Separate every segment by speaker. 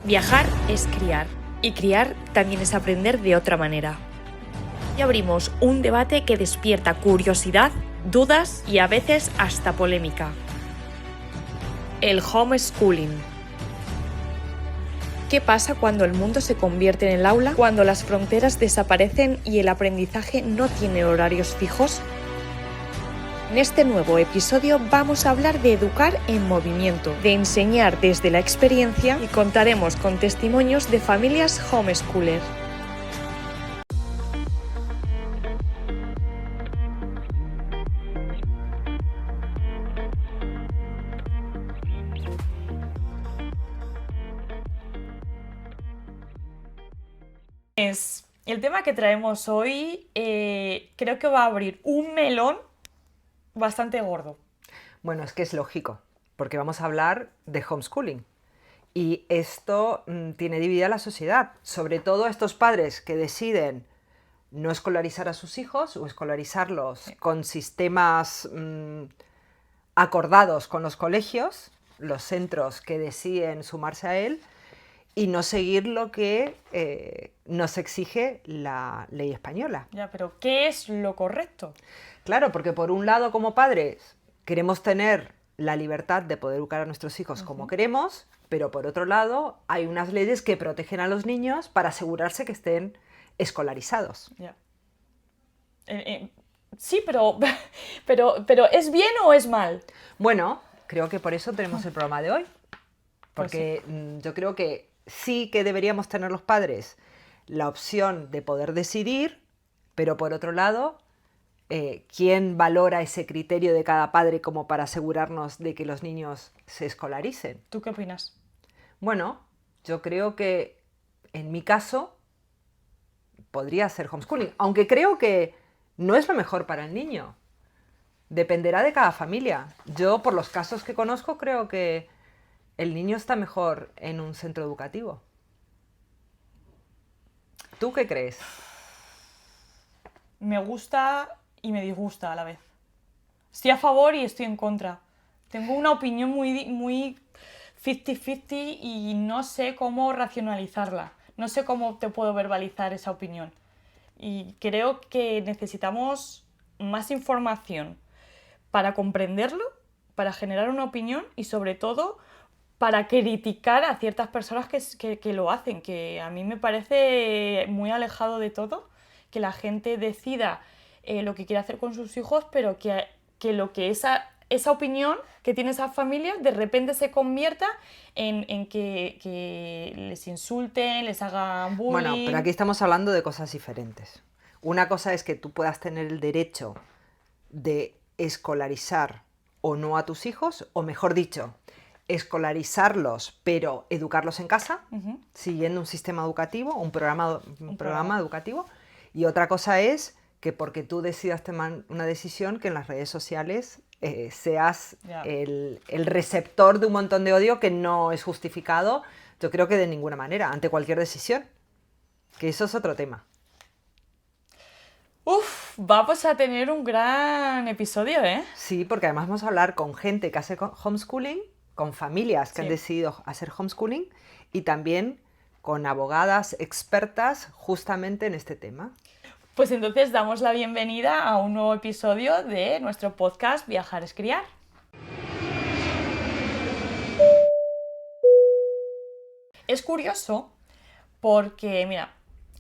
Speaker 1: Viajar es criar, y criar también es aprender de otra manera. Y abrimos un debate que despierta curiosidad, dudas y a veces hasta polémica. El homeschooling. ¿Qué pasa cuando el mundo se convierte en el aula? ¿Cuando las fronteras desaparecen y el aprendizaje no tiene horarios fijos? En este nuevo episodio vamos a hablar de educar en movimiento, de enseñar desde la experiencia y contaremos con testimonios de familias homeschooler. El tema que traemos hoy creo que va a abrir un melón bastante gordo.
Speaker 2: Bueno, es que es lógico, porque vamos a hablar de homeschooling. Y esto tiene dividida la sociedad, sobre todo estos padres que deciden no escolarizar a sus hijos o escolarizarlos con sistemas acordados con los colegios, los centros que deciden sumarse a él, y no seguir lo que nos exige la ley española.
Speaker 1: Ya, pero ¿qué es lo correcto?
Speaker 2: Claro, porque por un lado, como padres, queremos tener la libertad de poder educar a nuestros hijos como queremos, pero por otro lado, hay unas leyes que protegen a los niños para asegurarse que estén escolarizados.
Speaker 1: Ya. Sí, pero ¿es bien o es mal?
Speaker 2: Bueno, creo que por eso tenemos el programa de hoy. Porque
Speaker 1: Pues sí.
Speaker 2: Yo creo que sí que deberíamos tener los padres la opción de poder decidir, pero por otro lado, ¿quién valora ese criterio de cada padre como para asegurarnos de que los niños se escolaricen?
Speaker 1: ¿Tú qué opinas?
Speaker 2: Bueno, yo creo que en mi caso podría ser homeschooling, aunque creo que no es lo mejor para el niño. Dependerá de cada familia. Yo, por los casos que conozco, creo que el niño está mejor en un centro educativo. ¿Tú qué crees?
Speaker 1: Me gusta y me disgusta a la vez. Estoy a favor y estoy en contra. Tengo una opinión muy 50-50 y no sé cómo racionalizarla. No sé cómo te puedo verbalizar esa opinión. Y creo que necesitamos más información para comprenderlo, para generar una opinión y sobre todo para criticar a ciertas personas que lo hacen, que a mí me parece muy alejado de todo, que la gente decida lo que quiere hacer con sus hijos, pero que lo que esa opinión que tiene esa familia de repente se convierta en que les insulten, les hagan bullying.
Speaker 2: Bueno, pero aquí estamos hablando de cosas diferentes. Una cosa es que tú puedas tener el derecho de escolarizar o no a tus hijos, o mejor dicho, escolarizarlos, pero educarlos en casa, siguiendo un sistema educativo, un programa educativo. Y otra cosa es que porque tú decidas tomar una decisión, que en las redes sociales seas el receptor de un montón de odio que no es justificado, yo creo que de ninguna manera, ante cualquier decisión. Que eso es otro tema.
Speaker 1: Vamos a tener un gran episodio, ¿eh?
Speaker 2: Sí, porque además vamos a hablar con gente que hace homeschooling, con familias que han decidido hacer homeschooling y también con abogadas expertas justamente en este tema.
Speaker 1: Pues entonces damos la bienvenida a un nuevo episodio de nuestro podcast Viajar es criar. Es curioso porque, mira,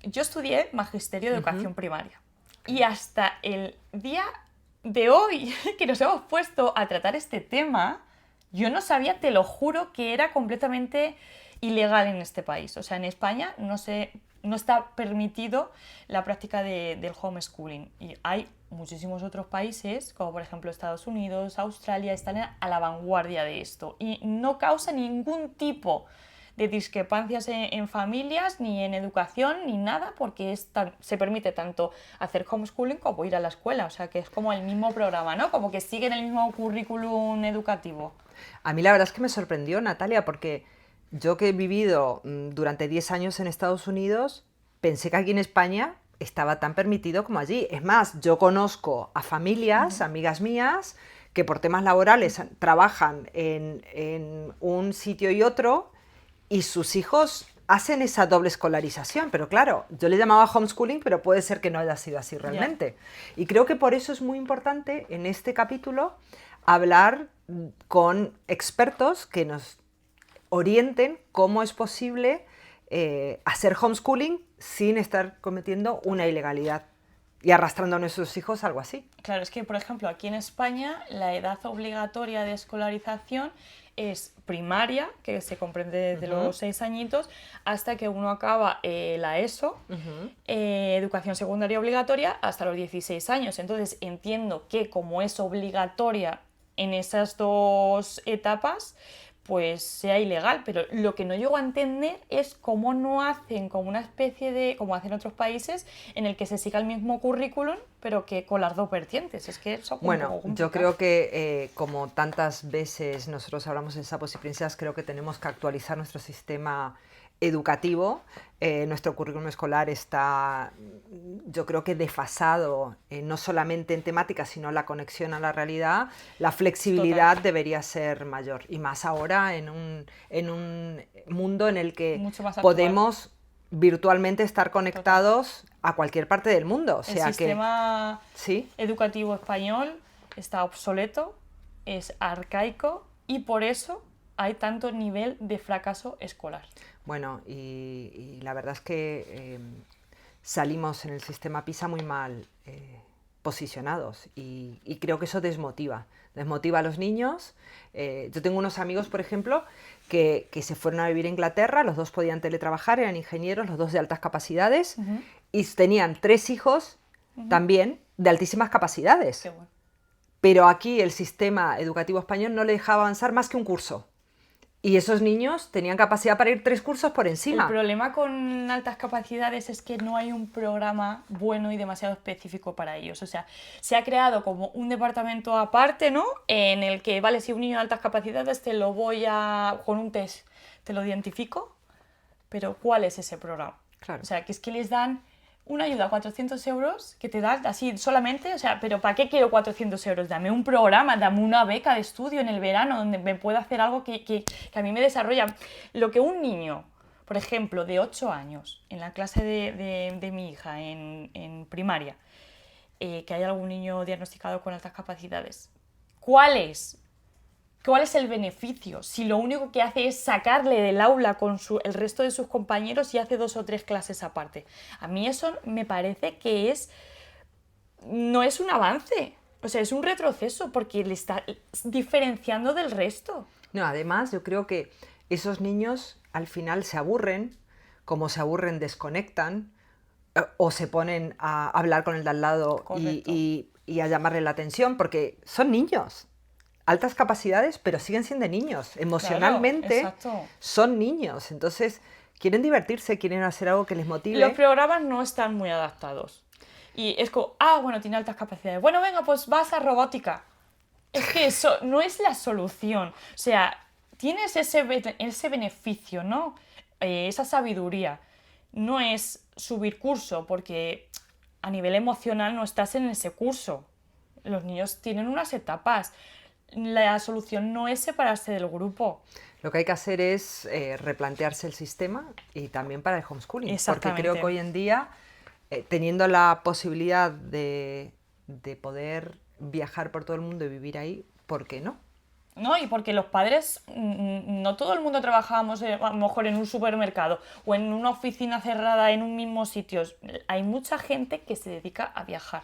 Speaker 1: yo estudié Magisterio de Educación Primaria y hasta el día de hoy que nos hemos puesto a tratar este tema, yo no sabía, te lo juro, que era completamente ilegal en este país. O sea, en España no está permitido la práctica del homeschooling. Y hay muchísimos otros países, como por ejemplo Estados Unidos, Australia, están a la vanguardia de esto. Y no causa ningún tipo de discrepancias en familias, ni en educación, ni nada, porque se permite tanto hacer homeschooling como ir a la escuela. O sea, que es como el mismo programa, ¿no? Como que siguen el mismo currículum educativo.
Speaker 2: A mí la verdad es que me sorprendió, Natalia, porque yo que he vivido durante 10 años en Estados Unidos, pensé que aquí en España estaba tan permitido como allí. Es más, yo conozco a familias, amigas mías, que por temas laborales trabajan en un sitio y otro y sus hijos hacen esa doble escolarización, pero claro, yo le llamaba homeschooling, pero puede ser que no haya sido así realmente. Y creo que por eso es muy importante en este capítulo hablar con expertos que nos orienten cómo es posible hacer homeschooling sin estar cometiendo una ilegalidad y arrastrando a nuestros hijos a algo así.
Speaker 1: Claro, es que, por ejemplo, aquí en España la edad obligatoria de escolarización es primaria, que se comprende desde los 6 añitos, hasta que uno acaba la ESO, educación secundaria obligatoria, hasta los 16 años. Entonces entiendo que como es obligatoria en esas dos etapas, pues sea ilegal, pero lo que no llego a entender es cómo no hacen como una especie de, como hacen otros países, en el que se siga el mismo currículum, pero que con las dos vertientes. Es que eso
Speaker 2: bueno, yo creo que como tantas veces nosotros hablamos en Sapos y Princesas, creo que tenemos que actualizar nuestro sistema educativo. Nuestro currículum escolar está, yo creo que desfasado, no solamente en temática, sino la conexión a la realidad. La flexibilidad debería ser mayor, y más ahora en un mundo en el que podemos virtualmente estar conectados a cualquier parte del mundo. O sea,
Speaker 1: el sistema educativo español está obsoleto, es arcaico, y por eso hay tanto nivel de fracaso escolar.
Speaker 2: Bueno, y la verdad es que salimos en el sistema PISA muy mal posicionados, y creo que eso desmotiva a los niños. Yo tengo unos amigos, por ejemplo, que se fueron a vivir a Inglaterra, los dos podían teletrabajar, eran ingenieros, los dos de altas capacidades, y tenían 3 hijos también de altísimas capacidades.
Speaker 1: Qué bueno.
Speaker 2: Pero aquí el sistema educativo español no le dejaba avanzar más que un curso. Y esos niños tenían capacidad para ir 3 cursos por encima.
Speaker 1: El problema con altas capacidades es que no hay un programa bueno y demasiado específico para ellos. O sea, se ha creado como un departamento aparte, ¿no? En el que, vale, si un niño de altas capacidades te lo voy a... con un test te lo identifico, pero ¿cuál es ese programa?
Speaker 2: Claro.
Speaker 1: O sea, que es que les dan una ayuda, 400 euros, que te dan así solamente, o sea, pero ¿para qué quiero 400 euros? Dame un programa, dame una beca de estudio en el verano donde me pueda hacer algo que a mí me desarrolla. Lo que un niño, por ejemplo, de 8 años, en la clase de mi hija, en primaria, que hay algún niño diagnosticado con altas capacidades, ¿cuál es el beneficio? Si lo único que hace es sacarle del aula con el resto de sus compañeros y hace 2 o 3 clases aparte. A mí eso me parece que no es un avance, o sea, es un retroceso, porque le está diferenciando del resto.
Speaker 2: No, además yo creo que esos niños al final se aburren, como se aburren desconectan, o se ponen a hablar con el de al lado y a llamarle la atención, porque son niños. Altas capacidades, pero siguen siendo niños. Emocionalmente,
Speaker 1: claro,
Speaker 2: son niños. Entonces, quieren divertirse, quieren hacer algo que les motive.
Speaker 1: Los programas no están muy adaptados. Y es como, bueno, tiene altas capacidades. Bueno, venga, pues vas a robótica. Es que eso no es la solución. O sea, tienes ese beneficio, ¿no? Esa sabiduría. No es subir curso, porque a nivel emocional no estás en ese curso. Los niños tienen unas etapas. La solución no es separarse del grupo.
Speaker 2: Lo que hay que hacer es replantearse el sistema, y también para el homeschooling. Porque creo que hoy en día, teniendo la posibilidad de poder viajar por todo el mundo y vivir ahí, ¿por qué no?
Speaker 1: No, y porque los padres, no todo el mundo trabajábamos a lo mejor en un supermercado o en una oficina cerrada en un mismo sitio. Hay mucha gente que se dedica a viajar,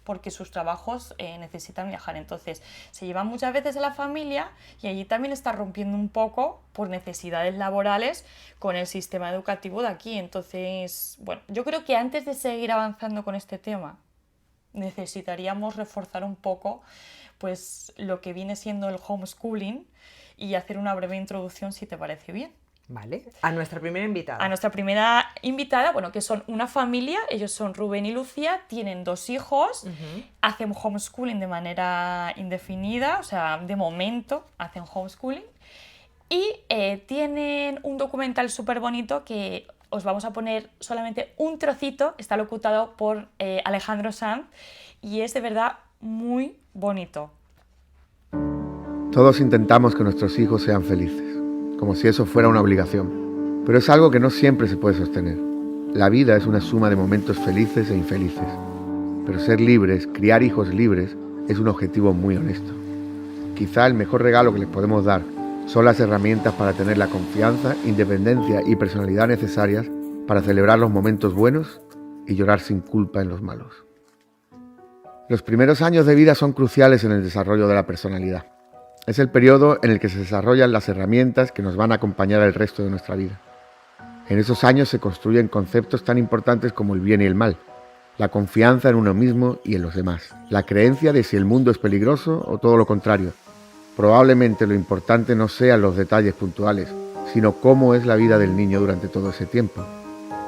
Speaker 1: porque sus trabajos necesitan viajar. Entonces, se llevan muchas veces a la familia, y allí también está rompiendo un poco por necesidades laborales con el sistema educativo de aquí. Entonces, bueno, yo creo que antes de seguir avanzando con este tema, necesitaríamos reforzar un poco pues lo que viene siendo el homeschooling, y hacer una breve introducción, si te parece bien.
Speaker 2: Vale. A nuestra primera invitada.
Speaker 1: A nuestra primera invitada, bueno, que son una familia, ellos son Rubén y Lucía, tienen 2 hijos, hacen homeschooling de manera indefinida, o sea, de momento hacen homeschooling, y tienen un documental súper bonito que os vamos a poner solamente un trocito, está locutado por Alejandro Sanz, y es de verdad muy bonito.
Speaker 3: Todos intentamos que nuestros hijos sean felices, como si eso fuera una obligación. Pero es algo que no siempre se puede sostener. La vida es una suma de momentos felices e infelices. Pero ser libres, criar hijos libres, es un objetivo muy honesto. Quizá el mejor regalo que les podemos dar son las herramientas para tener la confianza, independencia y personalidad necesarias para celebrar los momentos buenos y llorar sin culpa en los malos. Los primeros años de vida son cruciales en el desarrollo de la personalidad. Es el periodo en el que se desarrollan las herramientas que nos van a acompañar el resto de nuestra vida. En esos años se construyen conceptos tan importantes como el bien y el mal, la confianza en uno mismo y en los demás, la creencia de si el mundo es peligroso o todo lo contrario. Probablemente lo importante no sean los detalles puntuales, sino cómo es la vida del niño durante todo ese tiempo.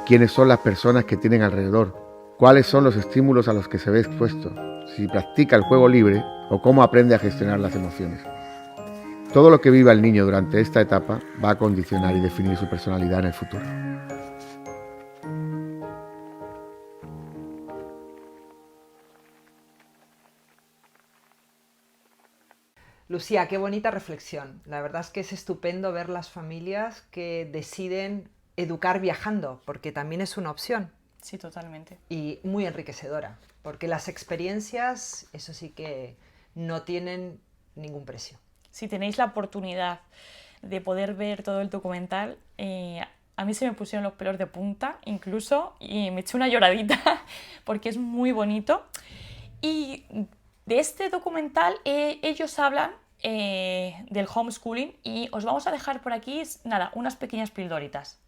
Speaker 3: ¿Quiénes son las personas que tienen alrededor? ¿Cuáles son los estímulos a los que se ve expuesto? Si practica el juego libre o cómo aprende a gestionar las emociones. Todo lo que viva el niño durante esta etapa va a condicionar y definir su personalidad en el futuro.
Speaker 2: Lucía, qué bonita reflexión. La verdad es que es estupendo ver las familias que deciden educar viajando, porque también es una opción.
Speaker 1: Sí, totalmente.
Speaker 2: Y muy enriquecedora, porque las experiencias, eso sí que no tienen ningún precio.
Speaker 1: Si tenéis la oportunidad de poder ver todo el documental, a mí se me pusieron los pelos de punta incluso y me eché una lloradita porque es muy bonito. Y de este documental ellos hablan del homeschooling y os vamos a dejar por aquí, nada, unas pequeñas pildoritas.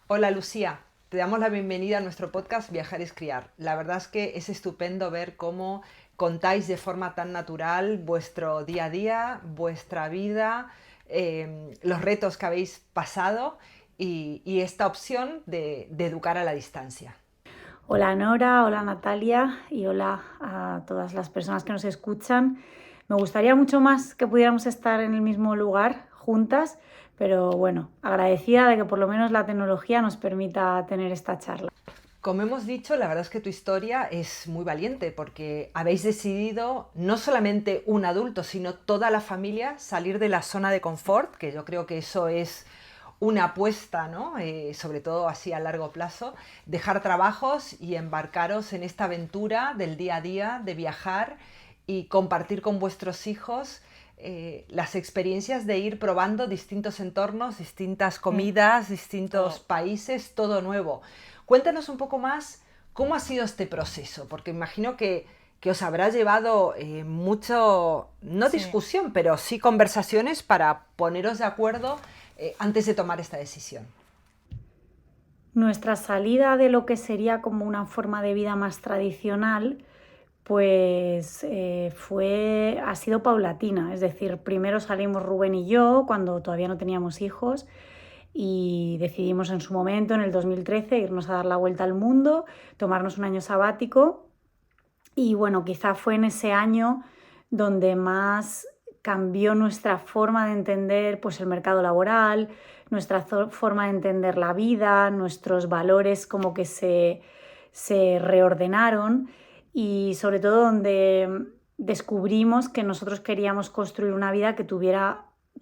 Speaker 2: Hola Lucía, te damos la bienvenida a nuestro podcast Viajar es Criar. La verdad es que es estupendo ver cómo contáis de forma tan natural vuestro día a día, vuestra vida, los retos que habéis pasado y esta opción de educar a la distancia.
Speaker 4: Hola Nora, hola Natalia y hola a todas las personas que nos escuchan. Me gustaría mucho más que pudiéramos estar en el mismo lugar juntas, pero bueno, agradecida de que por lo menos la tecnología nos permita tener esta charla.
Speaker 2: Como hemos dicho, la verdad es que tu historia es muy valiente porque habéis decidido, no solamente un adulto, sino toda la familia, salir de la zona de confort, que yo creo que eso es una apuesta, ¿no? Sobre todo así a largo plazo, dejar trabajos y embarcaros en esta aventura del día a día, de viajar y compartir con vuestros hijos las experiencias de ir probando distintos entornos, distintas comidas, distintos países, todo nuevo. Cuéntanos un poco más cómo ha sido este proceso, porque imagino que os habrá llevado mucho, no discusión, pero sí conversaciones para poneros de acuerdo antes de tomar esta decisión.
Speaker 4: Nuestra salida de lo que sería como una forma de vida más tradicional, pues ha sido paulatina. Es decir, primero salimos Rubén y yo cuando todavía no teníamos hijos y decidimos en su momento, en el 2013, irnos a dar la vuelta al mundo, tomarnos un año sabático y bueno, quizá fue en ese año donde más cambió nuestra forma de entender pues, el mercado laboral, nuestra forma de entender la vida, nuestros valores como que se reordenaron y sobre todo donde descubrimos que nosotros queríamos construir una vida que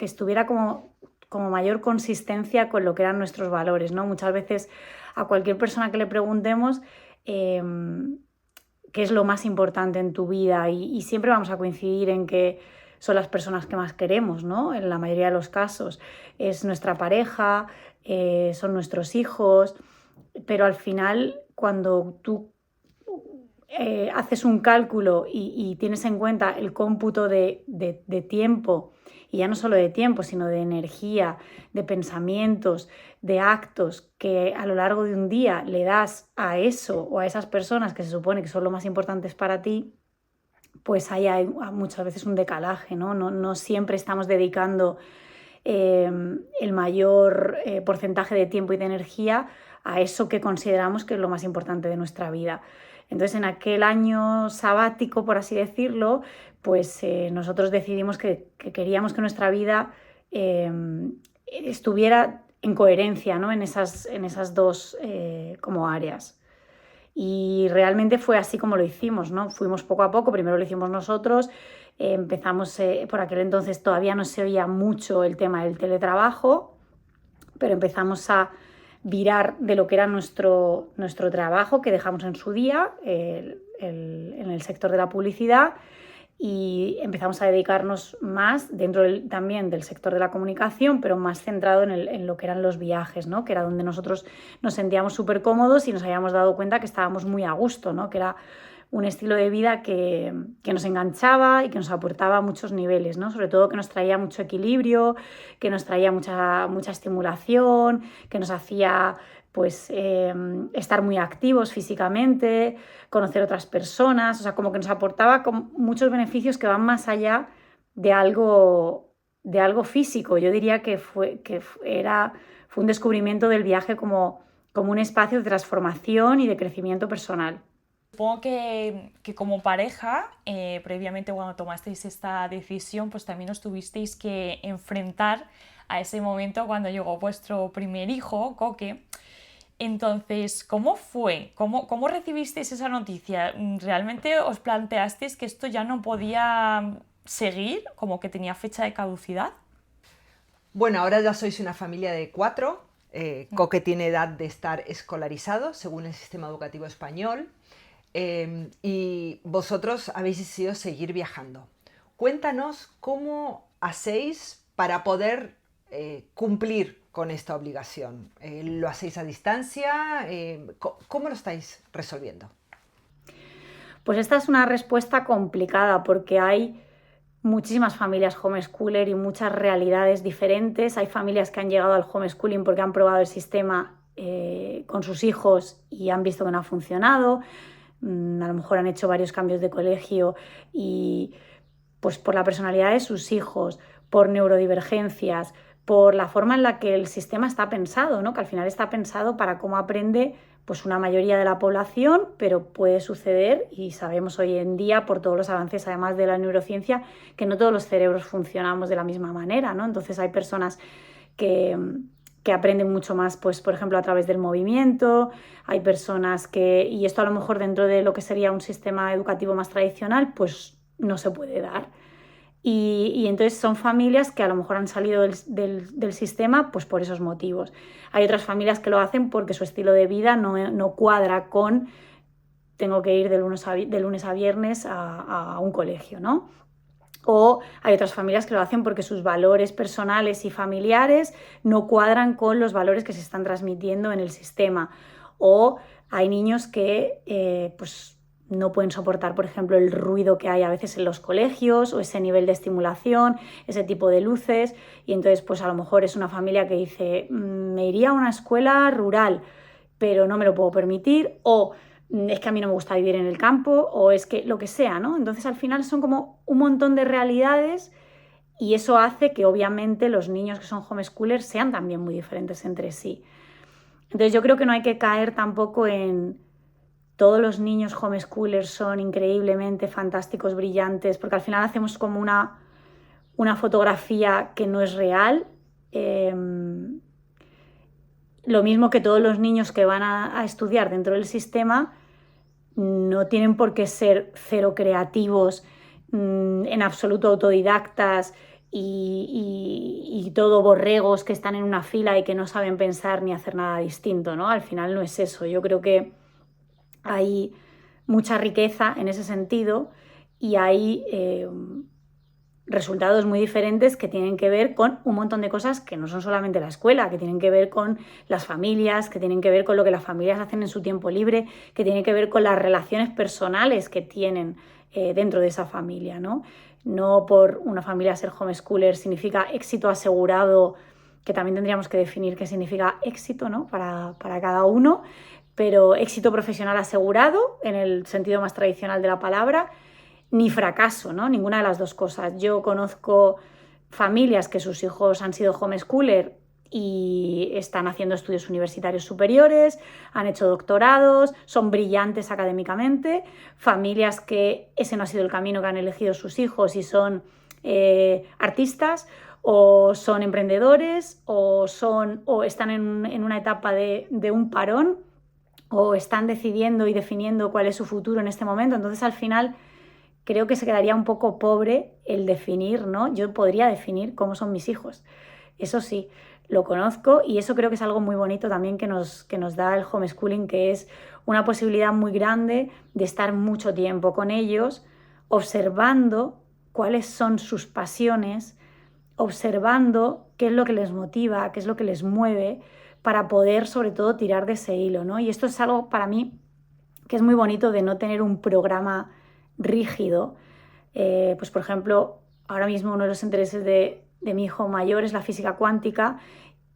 Speaker 4: estuviera como mayor consistencia con lo que eran nuestros valores, ¿no? Muchas veces a cualquier persona que le preguntemos qué es lo más importante en tu vida y siempre vamos a coincidir en que son las personas que más queremos, ¿no? En la mayoría de los casos es nuestra pareja, son nuestros hijos, pero al final cuando tú haces un cálculo y tienes en cuenta el cómputo de tiempo, y ya no solo de tiempo, sino de energía, de pensamientos, de actos que a lo largo de un día le das a eso o a esas personas que se supone que son lo más importantes para ti, pues hay muchas veces un decalaje, ¿no? No siempre estamos dedicando el mayor porcentaje de tiempo y de energía a eso que consideramos que es lo más importante de nuestra vida. Entonces, en aquel año sabático, por así decirlo, pues nosotros decidimos que queríamos que nuestra vida estuviera en coherencia, ¿no? en esas dos como áreas. Y realmente fue así como lo hicimos, ¿no? Fuimos poco a poco, primero lo hicimos nosotros, empezamos, por aquel entonces todavía no se oía mucho el tema del teletrabajo, pero empezamos a virar de lo que era nuestro trabajo que dejamos en su día en el sector de la publicidad, y empezamos a dedicarnos más dentro también del sector de la comunicación, pero más centrado en lo que eran los viajes, ¿no? Que era donde nosotros nos sentíamos súper cómodos y nos habíamos dado cuenta que estábamos muy a gusto, ¿no? Que era un estilo de vida que nos enganchaba y que nos aportaba a muchos niveles, ¿no? Sobre todo que nos traía mucho equilibrio, que nos traía mucha estimulación, que nos hacía pues estar muy activos físicamente, conocer otras personas, o sea, como que nos aportaba muchos beneficios que van más allá de algo físico. Yo diría que fue un descubrimiento del viaje como un espacio de transformación y de crecimiento personal.
Speaker 1: Supongo que como pareja, previamente cuando tomasteis esta decisión, pues también os tuvisteis que enfrentar a ese momento cuando llegó vuestro primer hijo, Coque. Entonces, ¿cómo fue? ¿Cómo recibisteis esa noticia? ¿Realmente os planteasteis que esto ya no podía seguir, como que tenía fecha de caducidad?
Speaker 2: Bueno, ahora ya sois una familia de 4. Coque tiene edad de estar escolarizado según el sistema educativo español. Y vosotros habéis decidido seguir viajando. Cuéntanos cómo hacéis para poder cumplir con esta obligación. ¿Lo hacéis a distancia? ¿Cómo lo estáis resolviendo?
Speaker 4: Pues esta es una respuesta complicada porque hay muchísimas familias homeschooler y muchas realidades diferentes. Hay familias que han llegado al homeschooling porque han probado el sistema con sus hijos y han visto que no ha funcionado. A lo mejor han hecho varios cambios de colegio y pues por la personalidad de sus hijos, por neurodivergencias, por la forma en la que el sistema está pensado, ¿no? Que al final está pensado para cómo aprende pues una mayoría de la población, pero puede suceder, y sabemos hoy en día por todos los avances además de la neurociencia, que no todos los cerebros funcionamos de la misma manera, ¿no? Entonces hay personas que aprenden mucho más, pues, por ejemplo, a través del movimiento. Hay personas y esto a lo mejor dentro de lo que sería un sistema educativo más tradicional, pues no se puede dar. Y entonces son familias que a lo mejor han salido del sistema pues por esos motivos. Hay otras familias que lo hacen porque su estilo de vida no cuadra con tengo que ir de lunes a viernes a un colegio, ¿no? O hay otras familias que lo hacen porque sus valores personales y familiares no cuadran con los valores que se están transmitiendo en el sistema. O hay niños que pues no pueden soportar, por ejemplo, el ruido que hay a veces en los colegios o ese nivel de estimulación, ese tipo de luces, y entonces pues a lo mejor es una familia que dice me iría a una escuela rural, pero no me lo puedo permitir, o es que a mí no me gusta vivir en el campo, o es que lo que sea, ¿no? Entonces al final son como un montón de realidades y eso hace que obviamente los niños que son homeschoolers sean también muy diferentes entre sí. Entonces yo creo que no hay que caer tampoco en todos los niños homeschoolers son increíblemente fantásticos, brillantes, porque al final hacemos como una fotografía que no es real. Lo mismo que todos los niños que van a estudiar dentro del sistema no tienen por qué ser cero creativos, en absoluto autodidactas y todo borregos que están en una fila y que no saben pensar ni hacer nada distinto, ¿no? Al final no es eso. Yo creo que hay mucha riqueza en ese sentido y hay resultados muy diferentes que tienen que ver con un montón de cosas que no son solamente la escuela, que tienen que ver con las familias, que tienen que ver con lo que las familias hacen en su tiempo libre, que tienen que ver con las relaciones personales que tienen dentro de esa familia, ¿no? No por una familia ser homeschooler significa éxito asegurado, que también tendríamos que definir qué significa éxito, ¿no? para cada uno, pero éxito profesional asegurado en el sentido más tradicional de la palabra, ni fracaso, ¿no? Ninguna de las dos cosas. Yo conozco familias que sus hijos han sido homeschooler y están haciendo estudios universitarios superiores, han hecho doctorados, son brillantes académicamente, familias que ese no ha sido el camino que han elegido sus hijos y son artistas o son emprendedores o están en una etapa de un parón o están decidiendo y definiendo cuál es su futuro en este momento. Entonces al final creo que se quedaría un poco pobre el definir, ¿no? Yo podría definir cómo son mis hijos, eso sí. lo conozco, y eso creo que es algo muy bonito también que nos da el homeschooling, que es una posibilidad muy grande de estar mucho tiempo con ellos, observando cuáles son sus pasiones, observando qué es lo que les motiva, qué es lo que les mueve, para poder sobre todo tirar de ese hilo, ¿no? Y esto es algo para mí que es muy bonito de no tener un programa rígido. Pues por ejemplo, ahora mismo uno de los intereses de mi hijo mayor es la física cuántica,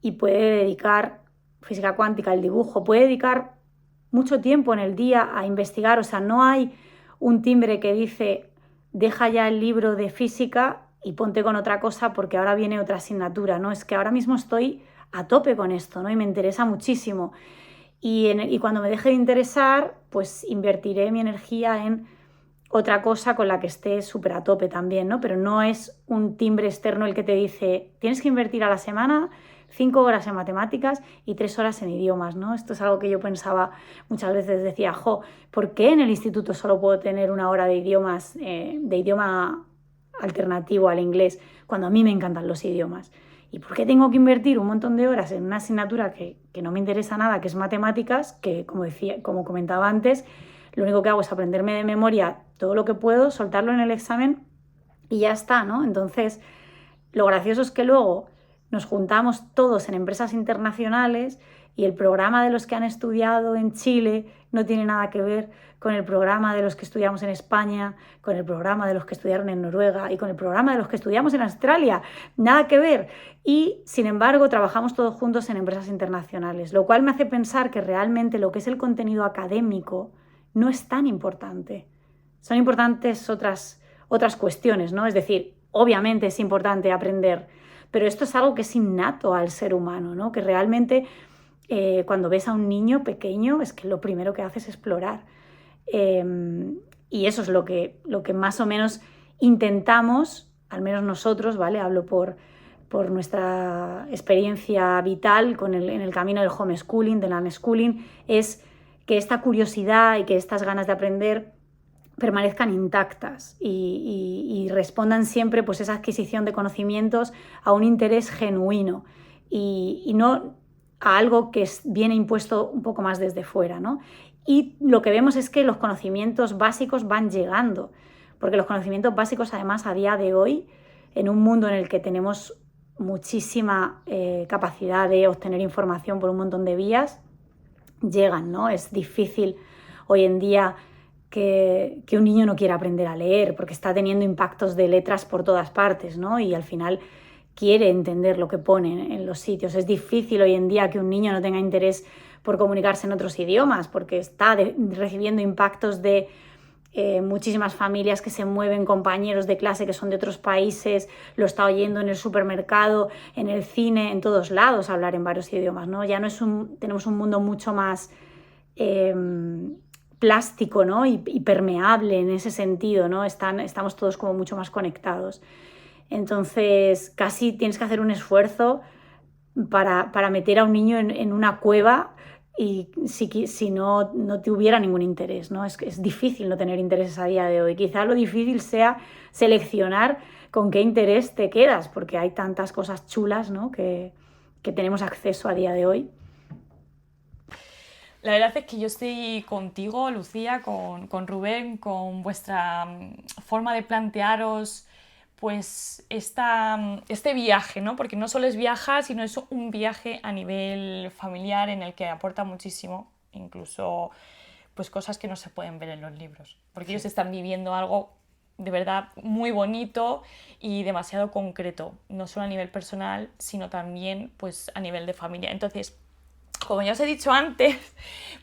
Speaker 4: y puede dedicar, física cuántica, el dibujo, puede dedicar mucho tiempo en el día a investigar. O sea, no hay un timbre que dice deja ya el libro de física y ponte con otra cosa porque ahora viene otra asignatura, ¿no? Es que ahora mismo estoy a tope con esto, ¿no? Y me interesa muchísimo. Y cuando me deje de interesar, pues invertiré mi energía en otra cosa con la que esté súper a tope también, ¿no? Pero no es un timbre externo el que te dice tienes que invertir a la semana 5 horas en matemáticas y 3 horas en idiomas, ¿no? Esto es algo que yo pensaba muchas veces, decía, ¿por qué en el instituto solo puedo tener 1 hora de idiomas, de idioma alternativo al inglés, cuando a mí me encantan los idiomas? ¿Y por qué tengo que invertir un montón de horas en una asignatura que no me interesa nada, que es matemáticas, que como comentaba antes, lo único que hago es aprenderme de memoria todo lo que puedo, soltarlo en el examen y ya está, ¿no? Entonces, lo gracioso es que luego nos juntamos todos en empresas internacionales y el programa de los que han estudiado en Chile no tiene nada que ver con el programa de los que estudiamos en España, con el programa de los que estudiaron en Noruega y con el programa de los que estudiamos en Australia. Nada que ver. Y, sin embargo, trabajamos todos juntos en empresas internacionales, lo cual me hace pensar que realmente lo que es el contenido académico no es tan importante. Son importantes otras cuestiones, ¿no? Es decir, obviamente es importante aprender, pero esto es algo que es innato al ser humano, ¿no? Que realmente cuando ves a un niño pequeño es que lo primero que hace es explorar. Y eso es lo que más o menos intentamos, al menos nosotros, ¿vale? Hablo por nuestra experiencia vital en el camino del homeschooling, del unschooling, es que esta curiosidad y que estas ganas de aprender permanezcan intactas y respondan siempre, pues, esa adquisición de conocimientos a un interés genuino y no a algo que viene impuesto un poco más desde fuera, ¿no? Y lo que vemos es que los conocimientos básicos van llegando, porque los conocimientos básicos, además, a día de hoy, en un mundo en el que tenemos muchísima capacidad de obtener información por un montón de vías, llegan, ¿no? Es difícil hoy en día que un niño no quiera aprender a leer porque está teniendo impactos de letras por todas partes, ¿no? Y al final quiere entender lo que ponen en los sitios. Es difícil hoy en día que un niño no tenga interés por comunicarse en otros idiomas porque está recibiendo impactos de muchísimas familias que se mueven, compañeros de clase que son de otros países, lo está oyendo en el supermercado, en el cine, en todos lados hablar en varios idiomas, ¿no? Ya no tenemos un mundo mucho más plástico, ¿no? y permeable en ese sentido, ¿no? Estamos todos como mucho más conectados. Entonces, casi tienes que hacer un esfuerzo para meter a un niño en una cueva y si no tuviera ningún interés, ¿no? Es difícil no tener intereses a día de hoy. Quizá lo difícil sea seleccionar con qué interés te quedas, porque hay tantas cosas chulas, ¿no? que tenemos acceso a día de hoy.
Speaker 1: La verdad es que yo estoy contigo, Lucía, con Rubén, con vuestra forma de plantearos pues este viaje, ¿no? Porque no solo es viajar, sino es un viaje a nivel familiar en el que aporta muchísimo, incluso pues cosas que no se pueden ver en los libros, porque ellos están viviendo algo de verdad muy bonito y demasiado concreto, no solo a nivel personal, sino también pues a nivel de familia. Entonces, como ya os he dicho antes,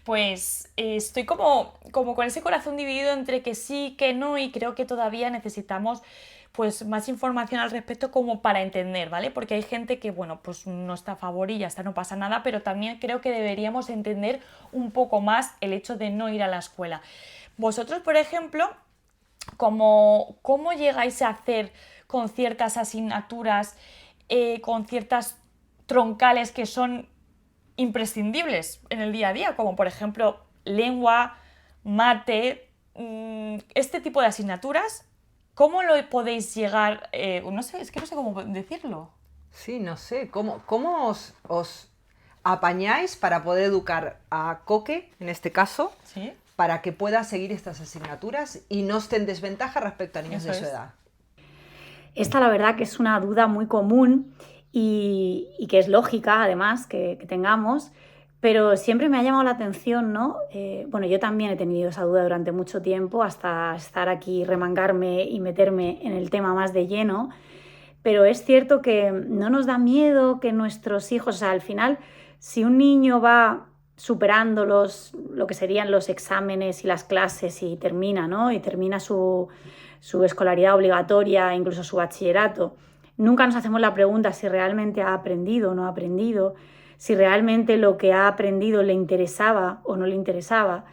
Speaker 1: pues estoy como con ese corazón dividido entre que sí, que no, y creo que todavía necesitamos pues más información al respecto como para entender, ¿vale? Porque hay gente que, bueno, pues no está a favor y ya está, no pasa nada, pero también creo que deberíamos entender un poco más el hecho de no ir a la escuela. Vosotros, por ejemplo, ¿cómo llegáis a hacer con ciertas asignaturas, con ciertas troncales que son imprescindibles en el día a día, como por ejemplo lengua, mate, este tipo de asignaturas? ¿Cómo lo podéis llegar? No sé, es que no sé cómo decirlo.
Speaker 2: Sí, no sé, ¿cómo os apañáis para poder educar a Coque, en este caso,
Speaker 1: ¿Sí?
Speaker 2: para que pueda seguir estas asignaturas y no esté en desventaja respecto a niños
Speaker 1: Eso
Speaker 2: de su
Speaker 1: es.
Speaker 2: edad?
Speaker 4: Esta la verdad que es una duda muy común y que es lógica además que tengamos, pero siempre me ha llamado la atención, ¿no? Bueno, yo también he tenido esa duda durante mucho tiempo hasta estar aquí, remangarme y meterme en el tema más de lleno, pero es cierto que no nos da miedo que nuestros hijos, o sea, al final, si un niño va superando lo que serían los exámenes y las clases y termina, ¿no? Y termina su escolaridad obligatoria, incluso su bachillerato, nunca nos hacemos la pregunta si realmente ha aprendido o no ha aprendido, si realmente lo que ha aprendido le interesaba o no le interesaba,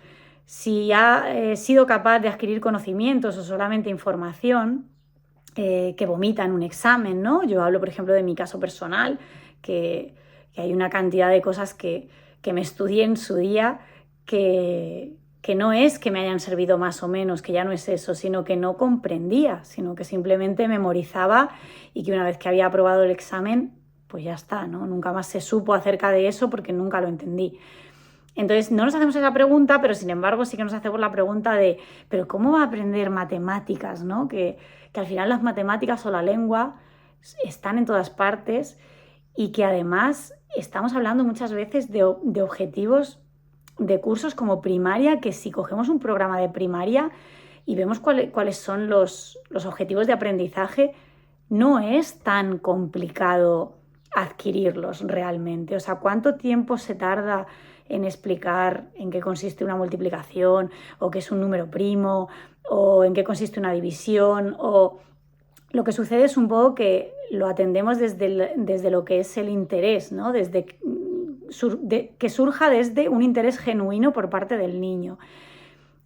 Speaker 4: si ha sido capaz de adquirir conocimientos o solamente información que vomita en un examen, ¿no? Yo hablo, por ejemplo, de mi caso personal, que hay una cantidad de cosas que me estudié en su día que no es que me hayan servido más o menos, que ya no es eso, sino que no comprendía, sino que simplemente memorizaba y que una vez que había aprobado el examen, pues ya está, ¿no? Nunca más se supo acerca de eso porque nunca lo entendí. Entonces, no nos hacemos esa pregunta, pero sin embargo sí que nos hacemos la pregunta de, ¿pero cómo va a aprender matemáticas, ¿no? Que al final las matemáticas o la lengua están en todas partes y que además estamos hablando muchas veces de objetivos de cursos como primaria, que si cogemos un programa de primaria y vemos cuáles son los objetivos de aprendizaje, no es tan complicado adquirirlos realmente. O sea, ¿cuánto tiempo se tarda en explicar en qué consiste una multiplicación o qué es un número primo o en qué consiste una división? O lo que sucede es un poco que lo atendemos desde lo que es el interés, ¿no? Que surja desde un interés genuino por parte del niño.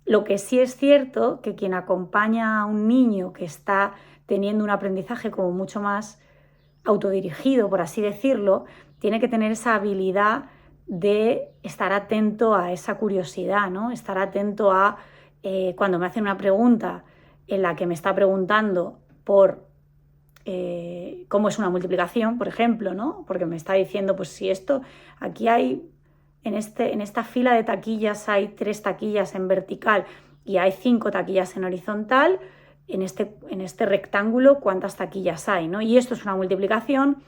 Speaker 4: Lo que sí es cierto que quien acompaña a un niño que está teniendo un aprendizaje como mucho más autodirigido, por así decirlo, tiene que tener esa habilidad de estar atento a esa curiosidad, ¿no? Estar atento a cuando me hacen una pregunta en la que me está preguntando por cómo es una multiplicación, por ejemplo, ¿no? Porque me está diciendo, pues si esto, aquí hay, en esta fila de taquillas hay 3 taquillas en vertical y hay 5 taquillas en horizontal, en este rectángulo, ¿cuántas taquillas hay, ¿no? Y esto es una multiplicación,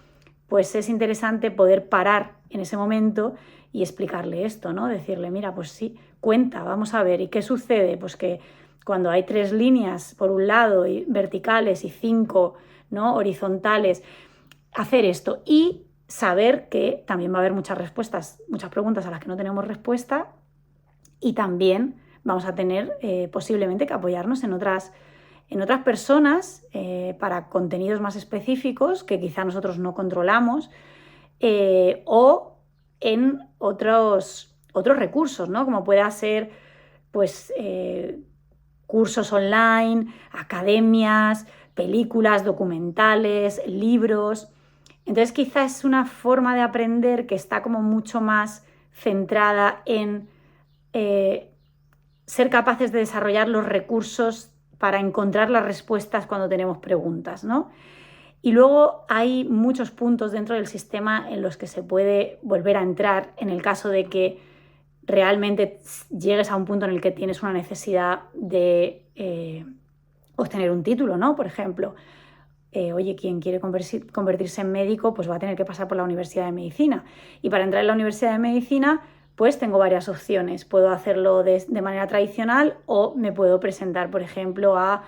Speaker 4: pues es interesante poder parar en ese momento y explicarle esto, ¿no? Decirle, mira, pues sí, cuenta, vamos a ver, ¿y qué sucede? Pues que cuando hay 3 líneas por un lado y verticales y 5, ¿no?, horizontales, hacer esto y saber que también va a haber muchas respuestas, muchas preguntas a las que no tenemos respuesta y también vamos a tener posiblemente que apoyarnos en otras personas para contenidos más específicos que quizá nosotros no controlamos o en otros recursos, ¿no? Como pueda ser pues cursos online, academias, películas, documentales, libros. Entonces quizás es una forma de aprender que está como mucho más centrada en ser capaces de desarrollar los recursos para encontrar las respuestas cuando tenemos preguntas, ¿no? Y luego hay muchos puntos dentro del sistema en los que se puede volver a entrar en el caso de que realmente llegues a un punto en el que tienes una necesidad de obtener un título, ¿no? Por ejemplo, oye, quien quiere convertirse en médico, pues va a tener que pasar por la Universidad de Medicina. Y para entrar en la Universidad de Medicina, pues tengo varias opciones. Puedo hacerlo de manera tradicional o me puedo presentar, por ejemplo, a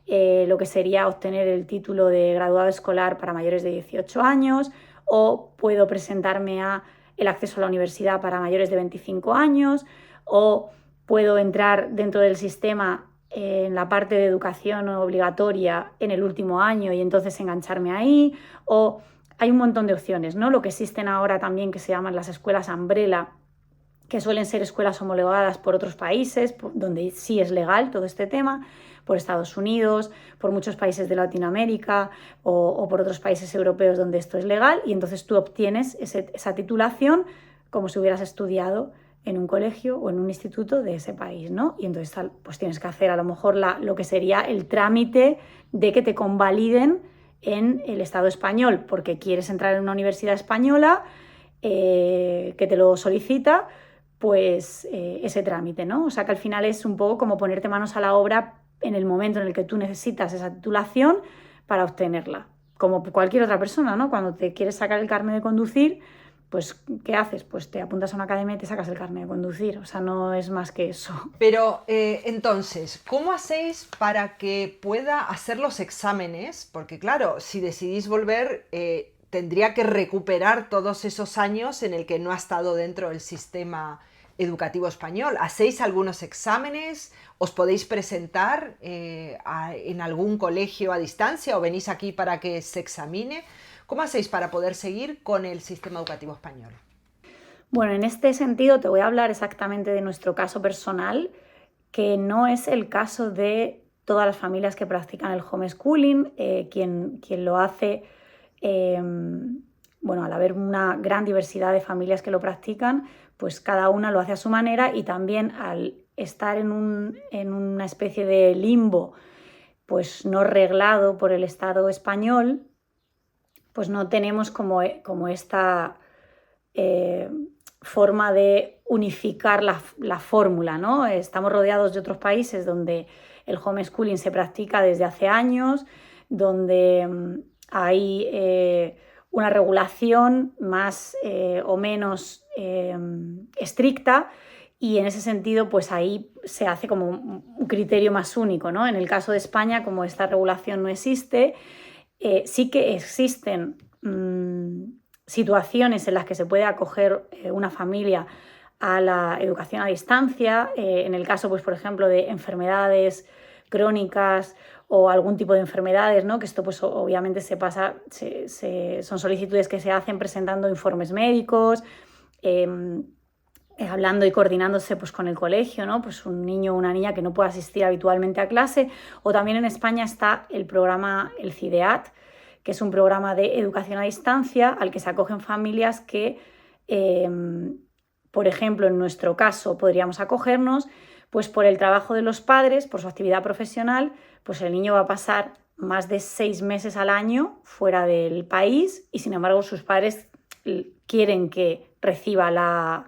Speaker 4: lo que sería obtener el título de graduado escolar para mayores de 18 años, o puedo presentarme a el acceso a la universidad para mayores de 25 años, o puedo entrar dentro del sistema en la parte de educación obligatoria en el último año y entonces engancharme ahí, o hay un montón de opciones, ¿no? Lo que existen ahora también que se llaman las escuelas umbrella, que suelen ser escuelas homologadas por otros países, donde sí es legal todo este tema, por Estados Unidos, por muchos países de Latinoamérica o por otros países europeos donde esto es legal, y entonces tú obtienes esa titulación como si hubieras estudiado en un colegio o en un instituto de ese país, ¿no? Y entonces pues tienes que hacer a lo mejor lo que sería el trámite de que te convaliden en el Estado español porque quieres entrar en una universidad española que te lo solicita, pues ese trámite, ¿no? O sea que al final es un poco como ponerte manos a la obra en el momento en el que tú necesitas esa titulación para obtenerla. Como cualquier otra persona, ¿no? Cuando te quieres sacar el carnet de conducir, pues ¿qué haces? Pues te apuntas a una academia y te sacas el carnet de conducir. O sea, no es más que eso.
Speaker 2: Pero entonces, ¿cómo hacéis para que pueda hacer los exámenes? Porque claro, si decidís volver, tendría que recuperar todos esos años en el que no ha estado dentro del sistema educativo español. ¿Hacéis algunos exámenes? ¿Os podéis presentar en algún colegio a distancia o venís aquí para que se examine? ¿Cómo hacéis para poder seguir con el sistema educativo español?
Speaker 4: Bueno, en este sentido te voy a hablar exactamente de nuestro caso personal, que no es el caso de todas las familias que practican el homeschooling. Quien lo hace, bueno, al haber una gran diversidad de familias que lo practican, pues cada una lo hace a su manera, y también al estar en una especie de limbo, pues no reglado por el Estado español, pues no tenemos como esta forma de unificar la fórmula, ¿no? Estamos rodeados de otros países donde el homeschooling se practica desde hace años, donde hay una regulación más o menos estricta, y en ese sentido pues ahí se hace como un criterio más único, ¿no? En el caso de España, como esta regulación no existe, sí que existen situaciones en las que se puede acoger una familia a la educación a distancia, en el caso, pues, por ejemplo, de enfermedades crónicas o algún tipo de enfermedades, ¿no? Que esto pues obviamente son solicitudes que se hacen presentando informes médicos, hablando y coordinándose pues con el colegio, ¿no? Pues un niño o una niña que no puede asistir habitualmente a clase. O también en España está el programa, el CIDEAT, que es un programa de educación a distancia al que se acogen familias que, por ejemplo, en nuestro caso podríamos acogernos, pues por el trabajo de los padres, por su actividad profesional, pues el niño va a pasar más de 6 meses al año fuera del país, y sin embargo sus padres quieren que reciba la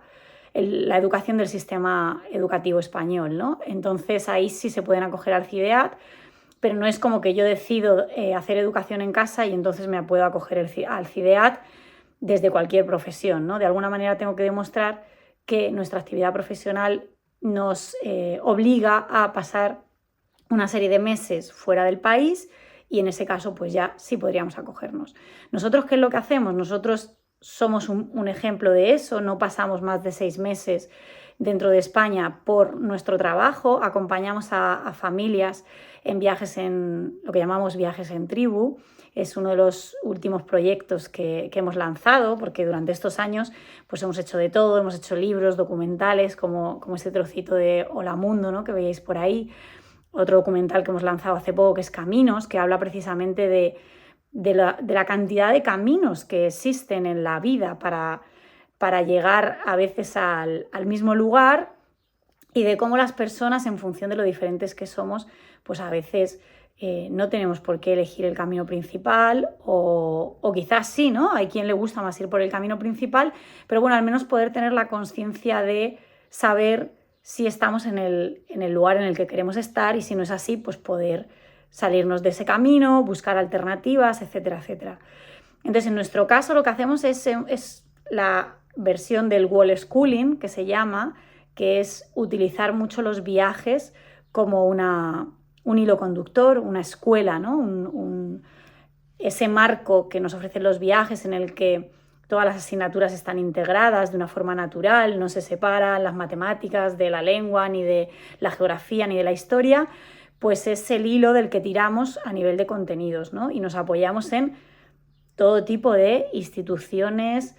Speaker 4: educación del sistema educativo español, ¿no? Entonces ahí sí se pueden acoger al CIDEAT, pero no es como que yo decido hacer educación en casa y entonces me puedo acoger al CIDEAT desde cualquier profesión, ¿no? De alguna manera tengo que demostrar que nuestra actividad profesional nos obliga a pasar una serie de meses fuera del país, y en ese caso pues ya sí podríamos acogernos. ¿Nosotros qué es lo que hacemos? Nosotros somos un ejemplo de eso. No pasamos más de 6 meses dentro de España por nuestro trabajo. Acompañamos a familias en viajes, en lo que llamamos viajes en tribu. Es uno de los últimos proyectos que hemos lanzado, porque durante estos años pues hemos hecho de todo. Hemos hecho libros, documentales, como este trocito de Hola Mundo, ¿no? Que veíais por ahí. Otro documental que hemos lanzado hace poco, que es Caminos, que habla precisamente de la cantidad de caminos que existen en la vida para llegar a veces al mismo lugar, y de cómo las personas, en función de lo diferentes que somos, pues a veces no tenemos por qué elegir el camino principal, o quizás sí, ¿no? Hay quien le gusta más ir por el camino principal, pero bueno, al menos poder tener la conciencia de saber si estamos en el lugar en el que queremos estar, y si no es así, pues poder salirnos de ese camino, buscar alternativas, etcétera, etcétera. Entonces, en nuestro caso lo que hacemos es la versión del wall schooling, que se llama, que es utilizar mucho los viajes como un hilo conductor, una escuela, ¿no? Ese marco que nos ofrecen los viajes, en el que todas las asignaturas están integradas de una forma natural, no se separan las matemáticas de la lengua, ni de la geografía, ni de la historia, pues es el hilo del que tiramos a nivel de contenidos, ¿no? Y nos apoyamos en todo tipo de instituciones,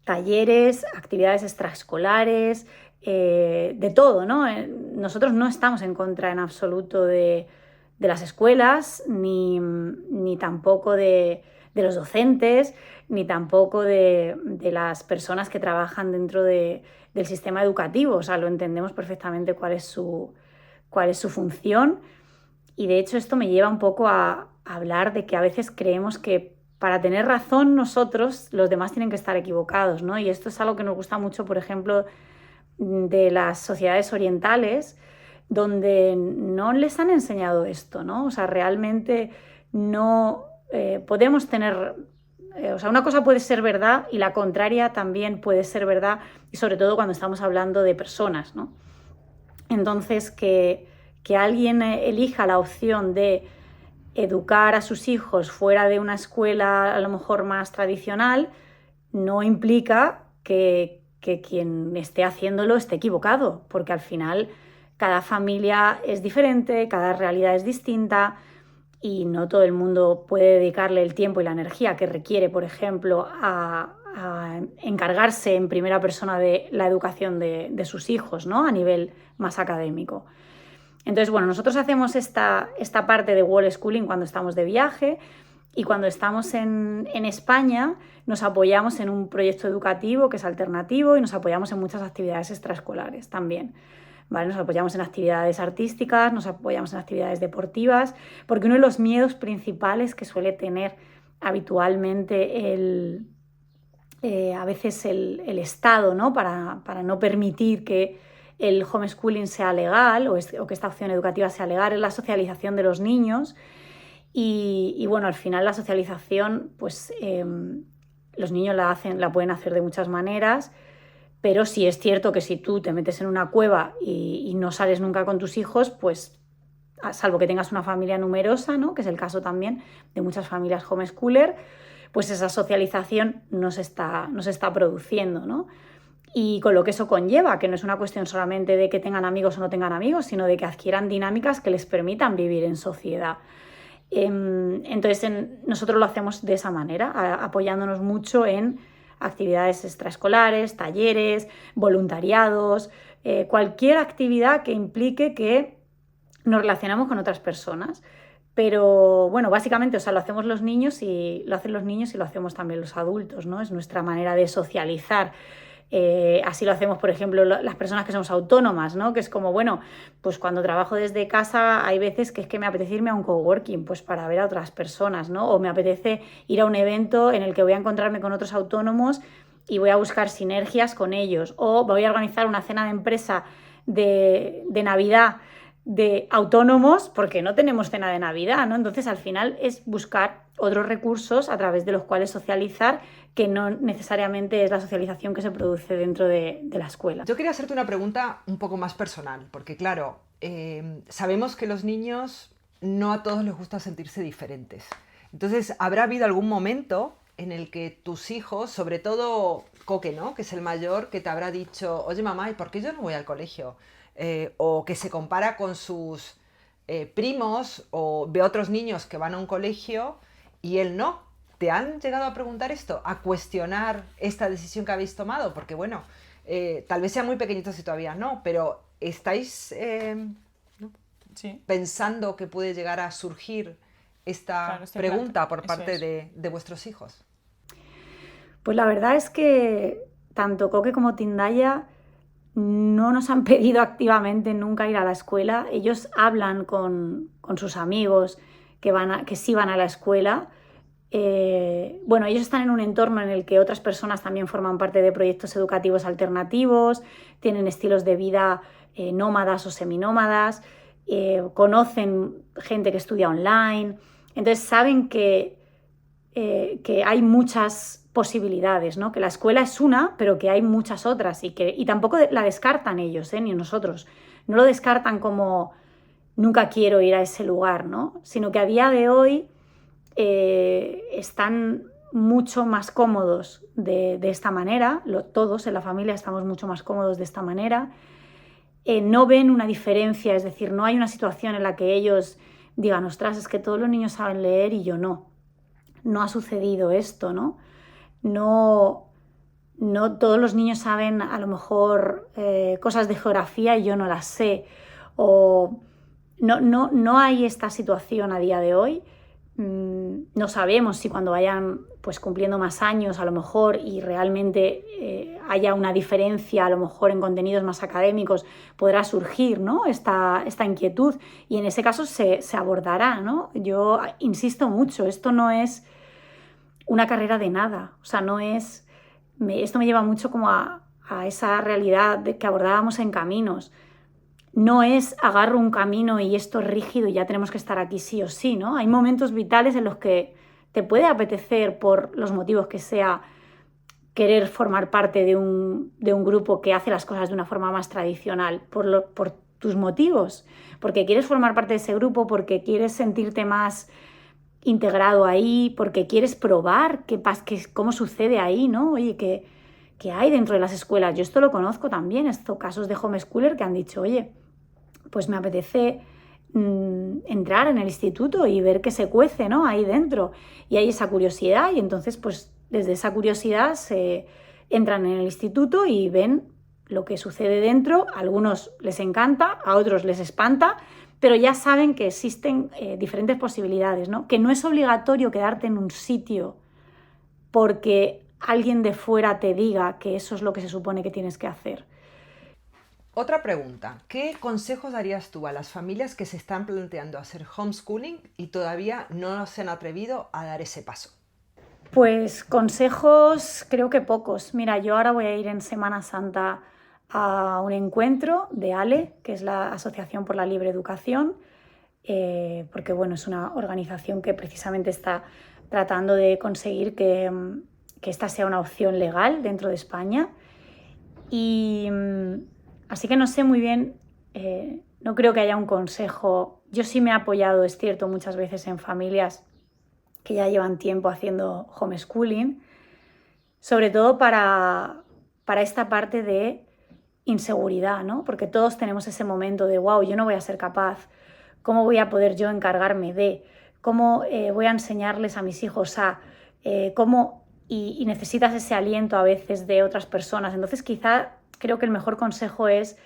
Speaker 4: talleres, actividades extraescolares, de todo, ¿no? Nosotros no estamos en contra en absoluto de las escuelas, ni tampoco de los docentes, ni tampoco de las personas que trabajan dentro del sistema educativo. O sea, lo entendemos perfectamente cuál es su función, y de hecho esto me lleva un poco a hablar de que a veces creemos que para tener razón nosotros, los demás tienen que estar equivocados, ¿no? Y esto es algo que nos gusta mucho, por ejemplo, de las sociedades orientales, donde no les han enseñado esto, ¿no? O sea, realmente no podemos tener... o sea, una cosa puede ser verdad y la contraria también puede ser verdad, y sobre todo cuando estamos hablando de personas, ¿no? Entonces, que alguien elija la opción de educar a sus hijos fuera de una escuela a lo mejor más tradicional no implica que quien esté haciéndolo esté equivocado, porque al final cada familia es diferente, cada realidad es distinta y no todo el mundo puede dedicarle el tiempo y la energía que requiere, por ejemplo, a encargarse en primera persona de la educación de sus hijos, ¿no? A nivel más académico. Entonces, bueno, nosotros hacemos esta parte de World Schooling cuando estamos de viaje, y cuando estamos en España nos apoyamos en un proyecto educativo que es alternativo, y nos apoyamos en muchas actividades extraescolares también. ¿Vale? Nos apoyamos en actividades artísticas, nos apoyamos en actividades deportivas, porque uno de los miedos principales que suele tener habitualmente a veces el Estado, ¿no? Para no permitir que el homeschooling sea legal o que esta opción educativa sea legal, es la socialización de los niños. Y bueno, al final la socialización, pues los niños la pueden hacer de muchas maneras, pero sí es cierto que si tú te metes en una cueva y no sales nunca con tus hijos, pues salvo que tengas una familia numerosa, ¿no? Que es el caso también de muchas familias homeschooler, pues esa socialización no se está produciendo, ¿no? Y con lo que eso conlleva, que no es una cuestión solamente de que tengan amigos o no tengan amigos, sino de que adquieran dinámicas que les permitan vivir en sociedad. Entonces nosotros lo hacemos de esa manera, apoyándonos mucho en actividades extraescolares, talleres, voluntariados, cualquier actividad que implique que nos relacionamos con otras personas. Pero bueno, básicamente, o sea, lo hacemos los niños y lo hacen los niños y lo hacemos también los adultos, ¿no? Es nuestra manera de socializar. Así lo hacemos, por ejemplo, las personas que somos autónomas, ¿no? Que es como, bueno, pues cuando trabajo desde casa hay veces que es que me apetece irme a un coworking, pues para ver a otras personas, ¿no? O me apetece ir a un evento en el que voy a encontrarme con otros autónomos y voy a buscar sinergias con ellos. O voy a organizar una cena de empresa de Navidad de autónomos porque no tenemos cena de Navidad, ¿no? Entonces, al final es buscar otros recursos a través de los cuales socializar, que no necesariamente es la socialización que se produce dentro de la escuela.
Speaker 2: Yo quería hacerte una pregunta un poco más personal, porque claro, sabemos que los niños no a todos les gusta sentirse diferentes. Entonces, ¿habrá habido algún momento en el que tus hijos, sobre todo Coque, ¿no? Que es el mayor, que te habrá dicho, oye mamá, ¿y por qué yo no voy al colegio? O que se compara con sus primos o ve a otros niños que van a un colegio y él no? ¿Te han llegado a preguntar esto? ¿A cuestionar esta decisión que habéis tomado? Porque bueno, tal vez sean muy pequeñitos y todavía no, pero ¿estáis ¿no?
Speaker 1: Sí.
Speaker 2: pensando que puede llegar a surgir esta pregunta por parte de vuestros hijos?
Speaker 4: Pues la verdad es que tanto Coque como Tindaya no nos han pedido activamente nunca ir a la escuela. Ellos hablan con sus amigos que sí van a la escuela. Bueno, ellos están en un entorno en el que otras personas también forman parte de proyectos educativos alternativos, tienen estilos de vida nómadas o seminómadas, conocen gente que estudia online, entonces saben que hay muchas posibilidades, ¿no? Que la escuela es una, pero que hay muchas otras y tampoco la descartan ellos, ni nosotros. No lo descartan como nunca quiero ir a ese lugar, ¿no? Sino que a día de hoy están mucho más cómodos de esta manera, todos en la familia estamos mucho más cómodos de esta manera. No ven una diferencia, es decir, no hay una situación en la que ellos digan, ostras, es que todos los niños saben leer y yo no. No ha sucedido esto, ¿no? No todos los niños saben a lo mejor cosas de geografía y yo no las sé. O no hay esta situación a día de hoy, No sabemos si cuando vayan pues cumpliendo más años a lo mejor y realmente haya una diferencia a lo mejor en contenidos más académicos podrá surgir, ¿no? esta inquietud y en ese caso se abordará, ¿no? Yo insisto mucho, esto no es una carrera de nada, o sea, no es... esto me lleva mucho como a esa realidad que abordábamos en Caminos. No es agarro un camino y esto es rígido y ya tenemos que estar aquí sí o sí, ¿no? Hay momentos vitales en los que te puede apetecer, por los motivos que sea, querer formar parte de un grupo que hace las cosas de una forma más tradicional, por tus motivos, porque quieres formar parte de ese grupo, porque quieres sentirte más integrado ahí, porque quieres probar cómo sucede ahí, ¿no? Oye, ¿qué hay dentro de las escuelas? Yo esto lo conozco también, estos casos de homeschooler que han dicho, oye, pues me apetece entrar en el instituto y ver qué se cuece, ¿no? Ahí dentro. Y hay esa curiosidad y entonces pues desde esa curiosidad se entran en el instituto y ven lo que sucede dentro. A algunos les encanta, a otros les espanta, pero ya saben que existen diferentes posibilidades, ¿no? Que no es obligatorio quedarte en un sitio porque alguien de fuera te diga que eso es lo que se supone que tienes que hacer.
Speaker 2: Otra pregunta, ¿qué consejos darías tú a las familias que se están planteando hacer homeschooling y todavía no se han atrevido a dar ese paso?
Speaker 4: Pues consejos creo que pocos. Mira, yo ahora voy a ir en Semana Santa a un encuentro de ALE, que es la Asociación por la Libre Educación, porque bueno, es una organización que precisamente está tratando de conseguir que esta sea una opción legal dentro de España. Y así que no sé muy bien, no creo que haya un consejo. Yo sí me he apoyado, es cierto, muchas veces en familias que ya llevan tiempo haciendo homeschooling, sobre todo para esta parte de inseguridad, ¿no? Porque todos tenemos ese momento de, wow, yo no voy a ser capaz, ¿cómo voy a poder yo encargarme de? ¿Cómo voy a enseñarles a mis hijos a? ¿Cómo? Y necesitas ese aliento a veces de otras personas. Entonces quizá creo que el mejor consejo es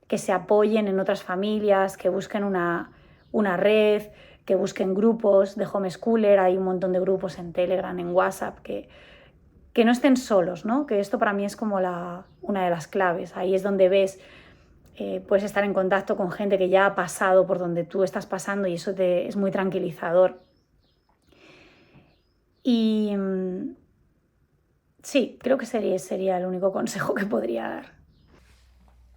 Speaker 4: que se apoyen en otras familias, que busquen una red, que busquen grupos de homeschooler. Hay un montón de grupos en Telegram, en WhatsApp, que no estén solos, ¿no? Que esto para mí es como una de las claves. Ahí es donde ves, puedes estar en contacto con gente que ya ha pasado por donde tú estás pasando y eso es muy tranquilizador. Y sí, creo que sería el único consejo que podría dar.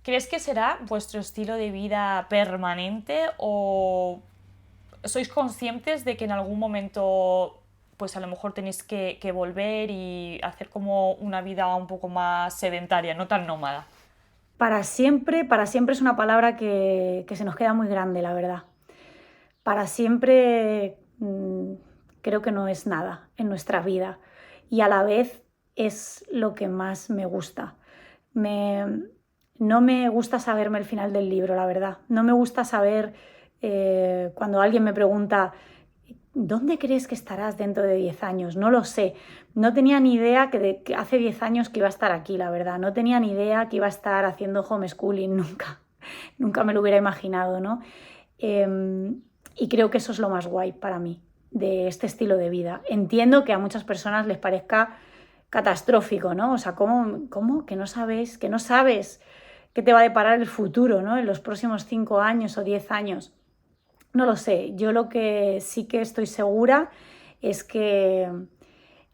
Speaker 1: ¿Crees que será vuestro estilo de vida permanente o sois conscientes de que en algún momento pues a lo mejor tenéis que volver y hacer como una vida un poco más sedentaria, no tan nómada?
Speaker 4: Para siempre es una palabra que se nos queda muy grande, la verdad. Para siempre creo que no es nada en nuestra vida y a la vez es lo que más me gusta. No me gusta saberme el final del libro, la verdad. No me gusta saber cuando alguien me pregunta ¿dónde crees que estarás dentro de 10 años? No lo sé. No tenía ni idea que hace 10 años que iba a estar aquí, la verdad. No tenía ni idea que iba a estar haciendo homeschooling, nunca. Nunca me lo hubiera imaginado, ¿no? Y creo que eso es lo más guay para mí, de este estilo de vida. Entiendo que a muchas personas les parezca catastrófico, ¿no? O sea, ¿cómo? Que no sabes qué te va a deparar el futuro, ¿no? En los próximos 5 años o 10 años. No lo sé. Yo lo que sí que estoy segura es que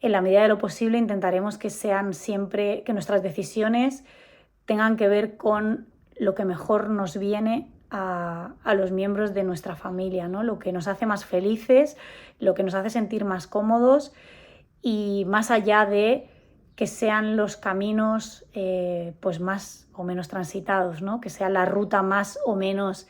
Speaker 4: en la medida de lo posible intentaremos que sean siempre, que nuestras decisiones tengan que ver con lo que mejor nos viene a los miembros de nuestra familia, ¿no? Lo que nos hace más felices, lo que nos hace sentir más cómodos y más allá de que sean los caminos pues más o menos transitados, ¿no? Que sea la ruta más o menos,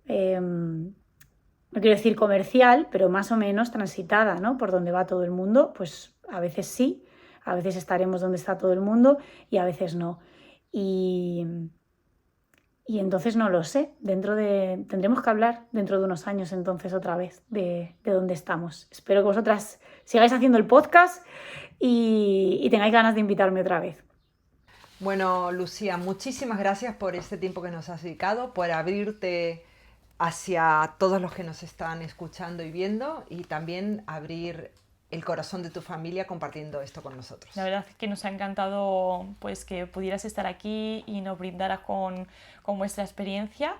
Speaker 4: no quiero decir comercial, pero más o menos transitada, ¿no? Por donde va todo el mundo, pues a veces sí, a veces estaremos donde está todo el mundo y a veces no. Y entonces no lo sé, tendremos que hablar dentro de unos años entonces otra vez de dónde estamos. Espero que vosotras sigáis haciendo el podcast y tengáis ganas de invitarme otra vez.
Speaker 2: Bueno, Lucía, muchísimas gracias por este tiempo que nos has dedicado, por abrirte hacia todos los que nos están escuchando y viendo, y también abrir el corazón de tu familia compartiendo esto con nosotros.
Speaker 1: La verdad es que nos ha encantado pues, que pudieras estar aquí y nos brindaras con vuestra experiencia.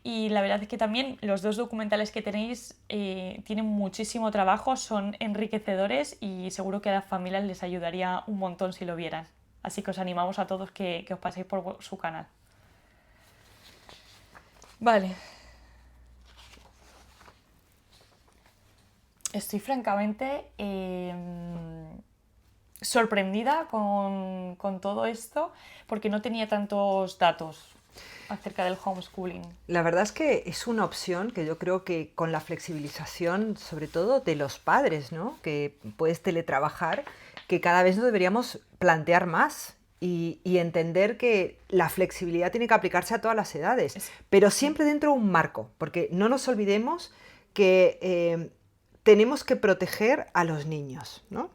Speaker 1: Y la verdad es que también los 2 documentales que tenéis tienen muchísimo trabajo, son enriquecedores y seguro que a las familias les ayudaría un montón si lo vieran. Así que os animamos a todos que os paséis por su canal. Vale. Estoy francamente sorprendida con todo esto porque no tenía tantos datos acerca del homeschooling.
Speaker 2: La verdad es que es una opción que yo creo que con la flexibilización, sobre todo de los padres, ¿no? Que puedes teletrabajar, que cada vez nos deberíamos plantear más y entender que la flexibilidad tiene que aplicarse a todas las edades, pero siempre dentro de un marco, porque no nos olvidemos que tenemos que proteger a los niños, ¿no?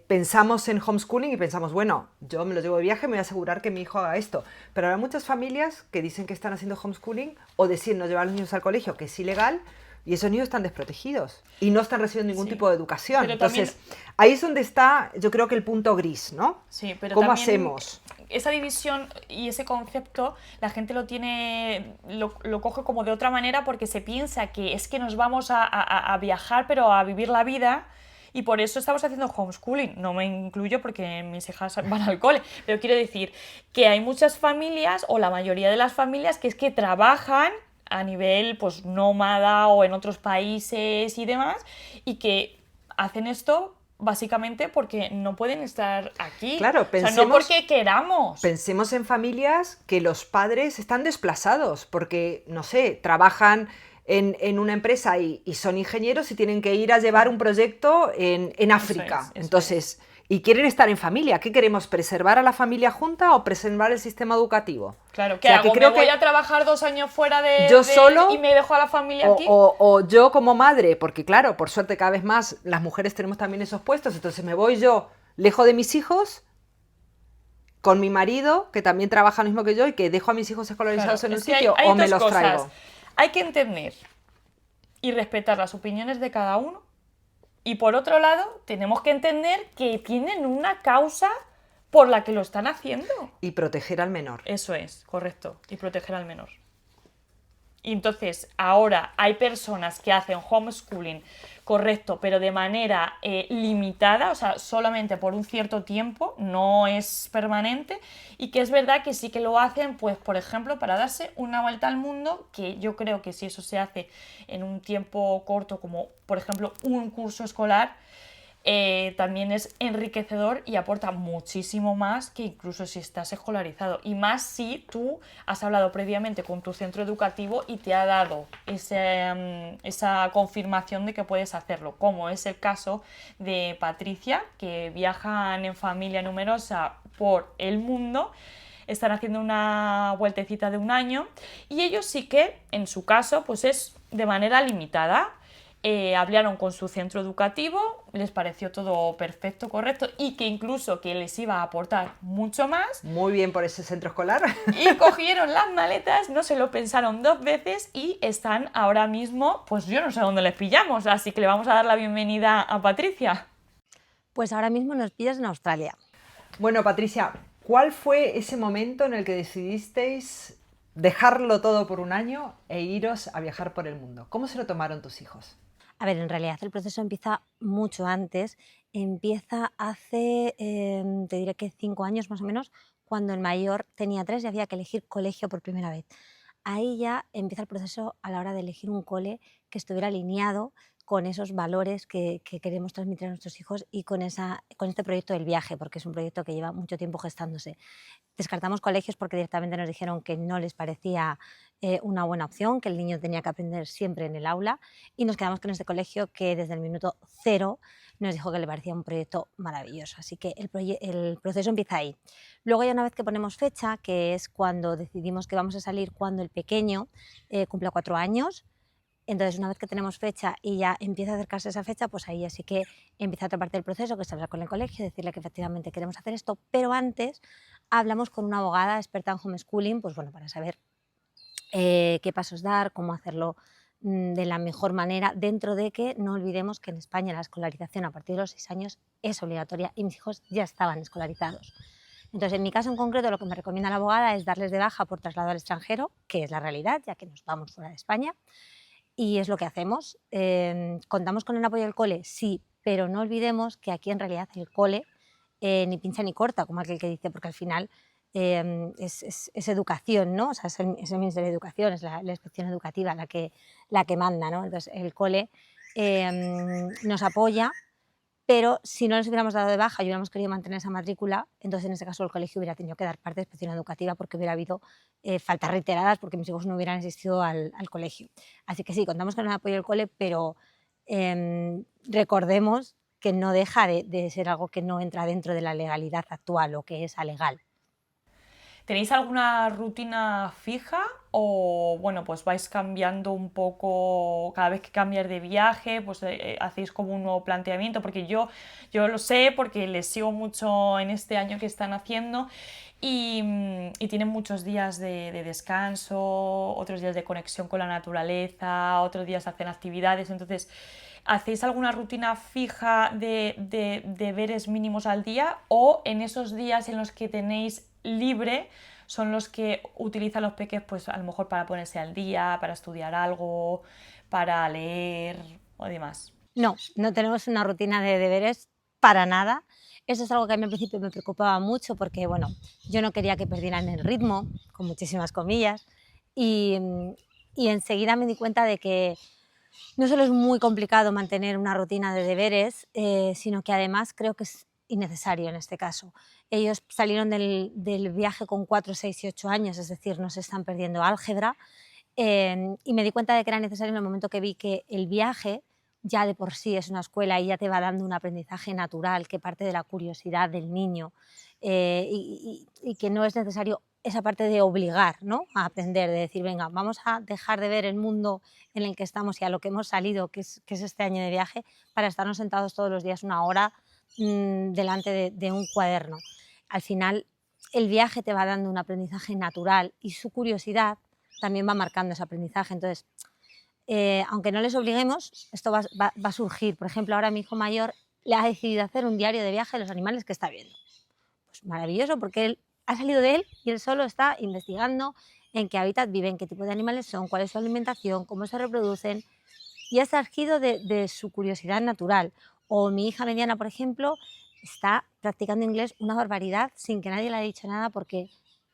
Speaker 2: Pensamos en homeschooling y pensamos, bueno, yo me lo llevo de viaje, me voy a asegurar que mi hijo haga esto. Pero habrá muchas familias que dicen que están haciendo homeschooling o deciden no llevar a los niños al colegio, que es ilegal, y esos niños están desprotegidos y no están recibiendo ningún tipo de educación.
Speaker 1: Pero
Speaker 2: entonces,
Speaker 1: también...
Speaker 2: ahí es donde está, yo creo que el punto gris, ¿no?
Speaker 1: Sí, pero
Speaker 2: ¿cómo
Speaker 1: también
Speaker 2: hacemos?
Speaker 1: Esa división y ese concepto la gente lo coge como de otra manera porque se piensa que es que nos vamos a viajar pero a vivir la vida y por eso estamos haciendo homeschooling. No me incluyo porque mis hijas van al cole, pero quiero decir que hay muchas familias o la mayoría de las familias que es que trabajan a nivel pues nómada o en otros países y demás y que hacen esto básicamente porque no pueden estar aquí.
Speaker 2: Claro,
Speaker 1: o sea, no porque queramos.
Speaker 2: Pensemos en familias que los padres están desplazados porque, no sé, trabajan en una empresa y son ingenieros y tienen que ir a llevar un proyecto en África. Entonces, y quieren estar en familia. ¿Qué queremos? ¿Preservar a la familia junta o preservar el sistema educativo?
Speaker 1: Claro, ¿qué hago? ¿Me voy a trabajar 2 años fuera
Speaker 2: solo,
Speaker 1: y me dejo a la familia aquí?
Speaker 2: O yo como madre, porque claro, por suerte cada vez más las mujeres tenemos también esos puestos, entonces me voy yo lejos de mis hijos, con mi marido, que también trabaja lo mismo que yo y que dejo a mis hijos escolarizados en un sitio,
Speaker 1: hay
Speaker 2: o me los
Speaker 1: cosas.
Speaker 2: traigo.
Speaker 1: Hay que entender y respetar las opiniones de cada uno. Y por otro lado, tenemos que entender que tienen una causa por la que lo están haciendo.
Speaker 2: Y proteger al menor.
Speaker 1: Eso es, correcto. Y proteger al menor. Y entonces, ahora hay personas que hacen homeschooling, correcto, pero de manera limitada, o sea, solamente por un cierto tiempo, no es permanente, y que es verdad que sí que lo hacen, pues, por ejemplo, para darse una vuelta al mundo, que yo creo que si eso se hace en un tiempo corto, como por ejemplo un curso escolar, también es enriquecedor y aporta muchísimo más que incluso si estás escolarizado. Y más si tú has hablado previamente con tu centro educativo y te ha dado esa confirmación de que puedes hacerlo, como es el caso de Patricia, que viajan en familia numerosa por el mundo. Están haciendo una vueltecita de 1 año y ellos sí que, en su caso, pues es de manera limitada. Hablaron con su centro educativo, les pareció todo perfecto, correcto y que incluso que les iba a aportar mucho más.
Speaker 2: Muy bien por ese centro escolar.
Speaker 1: Y cogieron las maletas, no se lo pensaron 2 veces y están ahora mismo, pues yo no sé dónde les pillamos, así que le vamos a dar la bienvenida a Patricia.
Speaker 5: Pues ahora mismo nos pillas en Australia.
Speaker 2: Bueno, Patricia, ¿cuál fue ese momento en el que decidisteis dejarlo todo por 1 año e iros a viajar por el mundo? ¿Cómo se lo tomaron tus hijos?
Speaker 5: A ver, en realidad el proceso empieza mucho antes, empieza hace, te diré que 5 años más o menos, cuando el mayor tenía 3 y había que elegir colegio por primera vez. Ahí ya empieza el proceso a la hora de elegir un cole que estuviera alineado con esos valores que queremos transmitir a nuestros hijos y con este proyecto del viaje, porque es un proyecto que lleva mucho tiempo gestándose. Descartamos colegios porque directamente nos dijeron que no les parecía una buena opción, que el niño tenía que aprender siempre en el aula, y nos quedamos con este colegio que desde el minuto 0 nos dijo que le parecía un proyecto maravilloso. Así que el proceso empieza ahí. Luego ya una vez que ponemos fecha, que es cuando decidimos que vamos a salir cuando el pequeño cumpla 4 años, entonces una vez que tenemos fecha y ya empieza a acercarse esa fecha, pues ahí así que empieza otra parte del proceso, que es hablar con el colegio, decirle que efectivamente queremos hacer esto, pero antes hablamos con una abogada experta en homeschooling, pues bueno, para saber qué pasos dar, cómo hacerlo de la mejor manera, dentro de que no olvidemos que en España la escolarización a partir de los 6 años es obligatoria y mis hijos ya estaban escolarizados. Entonces, en mi caso en concreto, lo que me recomienda la abogada es darles de baja por traslado al extranjero, que es la realidad, ya que nos vamos fuera de España, y es lo que hacemos. ¿Contamos con el apoyo del cole? Sí, pero no olvidemos que aquí en realidad el cole ni pincha ni corta, como aquel que dice, porque al final es educación, ¿no? O sea, es el Ministerio de Educación, es la inspección educativa la que manda, ¿no? Entonces, el cole nos apoya, pero si no les hubiéramos dado de baja y hubiéramos querido mantener esa matrícula, entonces en ese caso el colegio hubiera tenido que dar parte de inspección educativa porque hubiera habido faltas reiteradas porque mis hijos no hubieran asistido al colegio. Así que sí, contamos con el apoyo del cole, pero recordemos que no deja de ser algo que no entra dentro de la legalidad actual o que es alegal.
Speaker 1: ¿Tenéis alguna rutina fija o bueno, pues vais cambiando un poco cada vez que cambias de viaje, pues hacéis como un nuevo planteamiento? Porque yo lo sé porque les sigo mucho en este año que están haciendo y tienen muchos días de descanso, otros días de conexión con la naturaleza, otros días hacen actividades, entonces ¿hacéis alguna rutina fija de deberes mínimos al día o en esos días en los que tenéis libre son los que utilizan los peques pues a lo mejor para ponerse al día, para estudiar algo, para leer o demás?
Speaker 5: No, no tenemos una rutina de deberes para nada. Eso es algo que a mí al principio me preocupaba mucho porque, bueno, yo no quería que perdieran el ritmo, con muchísimas comillas, y, y enseguida me di cuenta de que no solo es muy complicado mantener una rutina de deberes, sino que además creo que es innecesario en este caso. Ellos salieron del viaje con 4, 6 y 8 años, es decir, no se están perdiendo álgebra, y me di cuenta de que era necesario en el momento que vi que el viaje ya de por sí es una escuela y ya te va dando un aprendizaje natural que parte de la curiosidad del niño, y que no es necesario esa parte de obligar, ¿no?, a aprender, de decir, venga, vamos a dejar de ver el mundo en el que estamos y a lo que hemos salido, que es este año de viaje, para estarnos sentados todos los días una hora delante de un cuaderno. Al final, el viaje te va dando un aprendizaje natural y su curiosidad también va marcando ese aprendizaje. Entonces, aunque no les obliguemos, esto va a surgir. Por ejemplo, ahora mi hijo mayor le ha decidido hacer un diario de viaje de los animales que está viendo. Pues maravilloso, porque él ha salido de él y él solo está investigando en qué hábitat viven, qué tipo de animales son, cuál es su alimentación, cómo se reproducen, y ha surgido de su curiosidad natural. O mi hija mediana, por ejemplo, está practicando inglés una barbaridad sin que nadie le haya dicho nada porque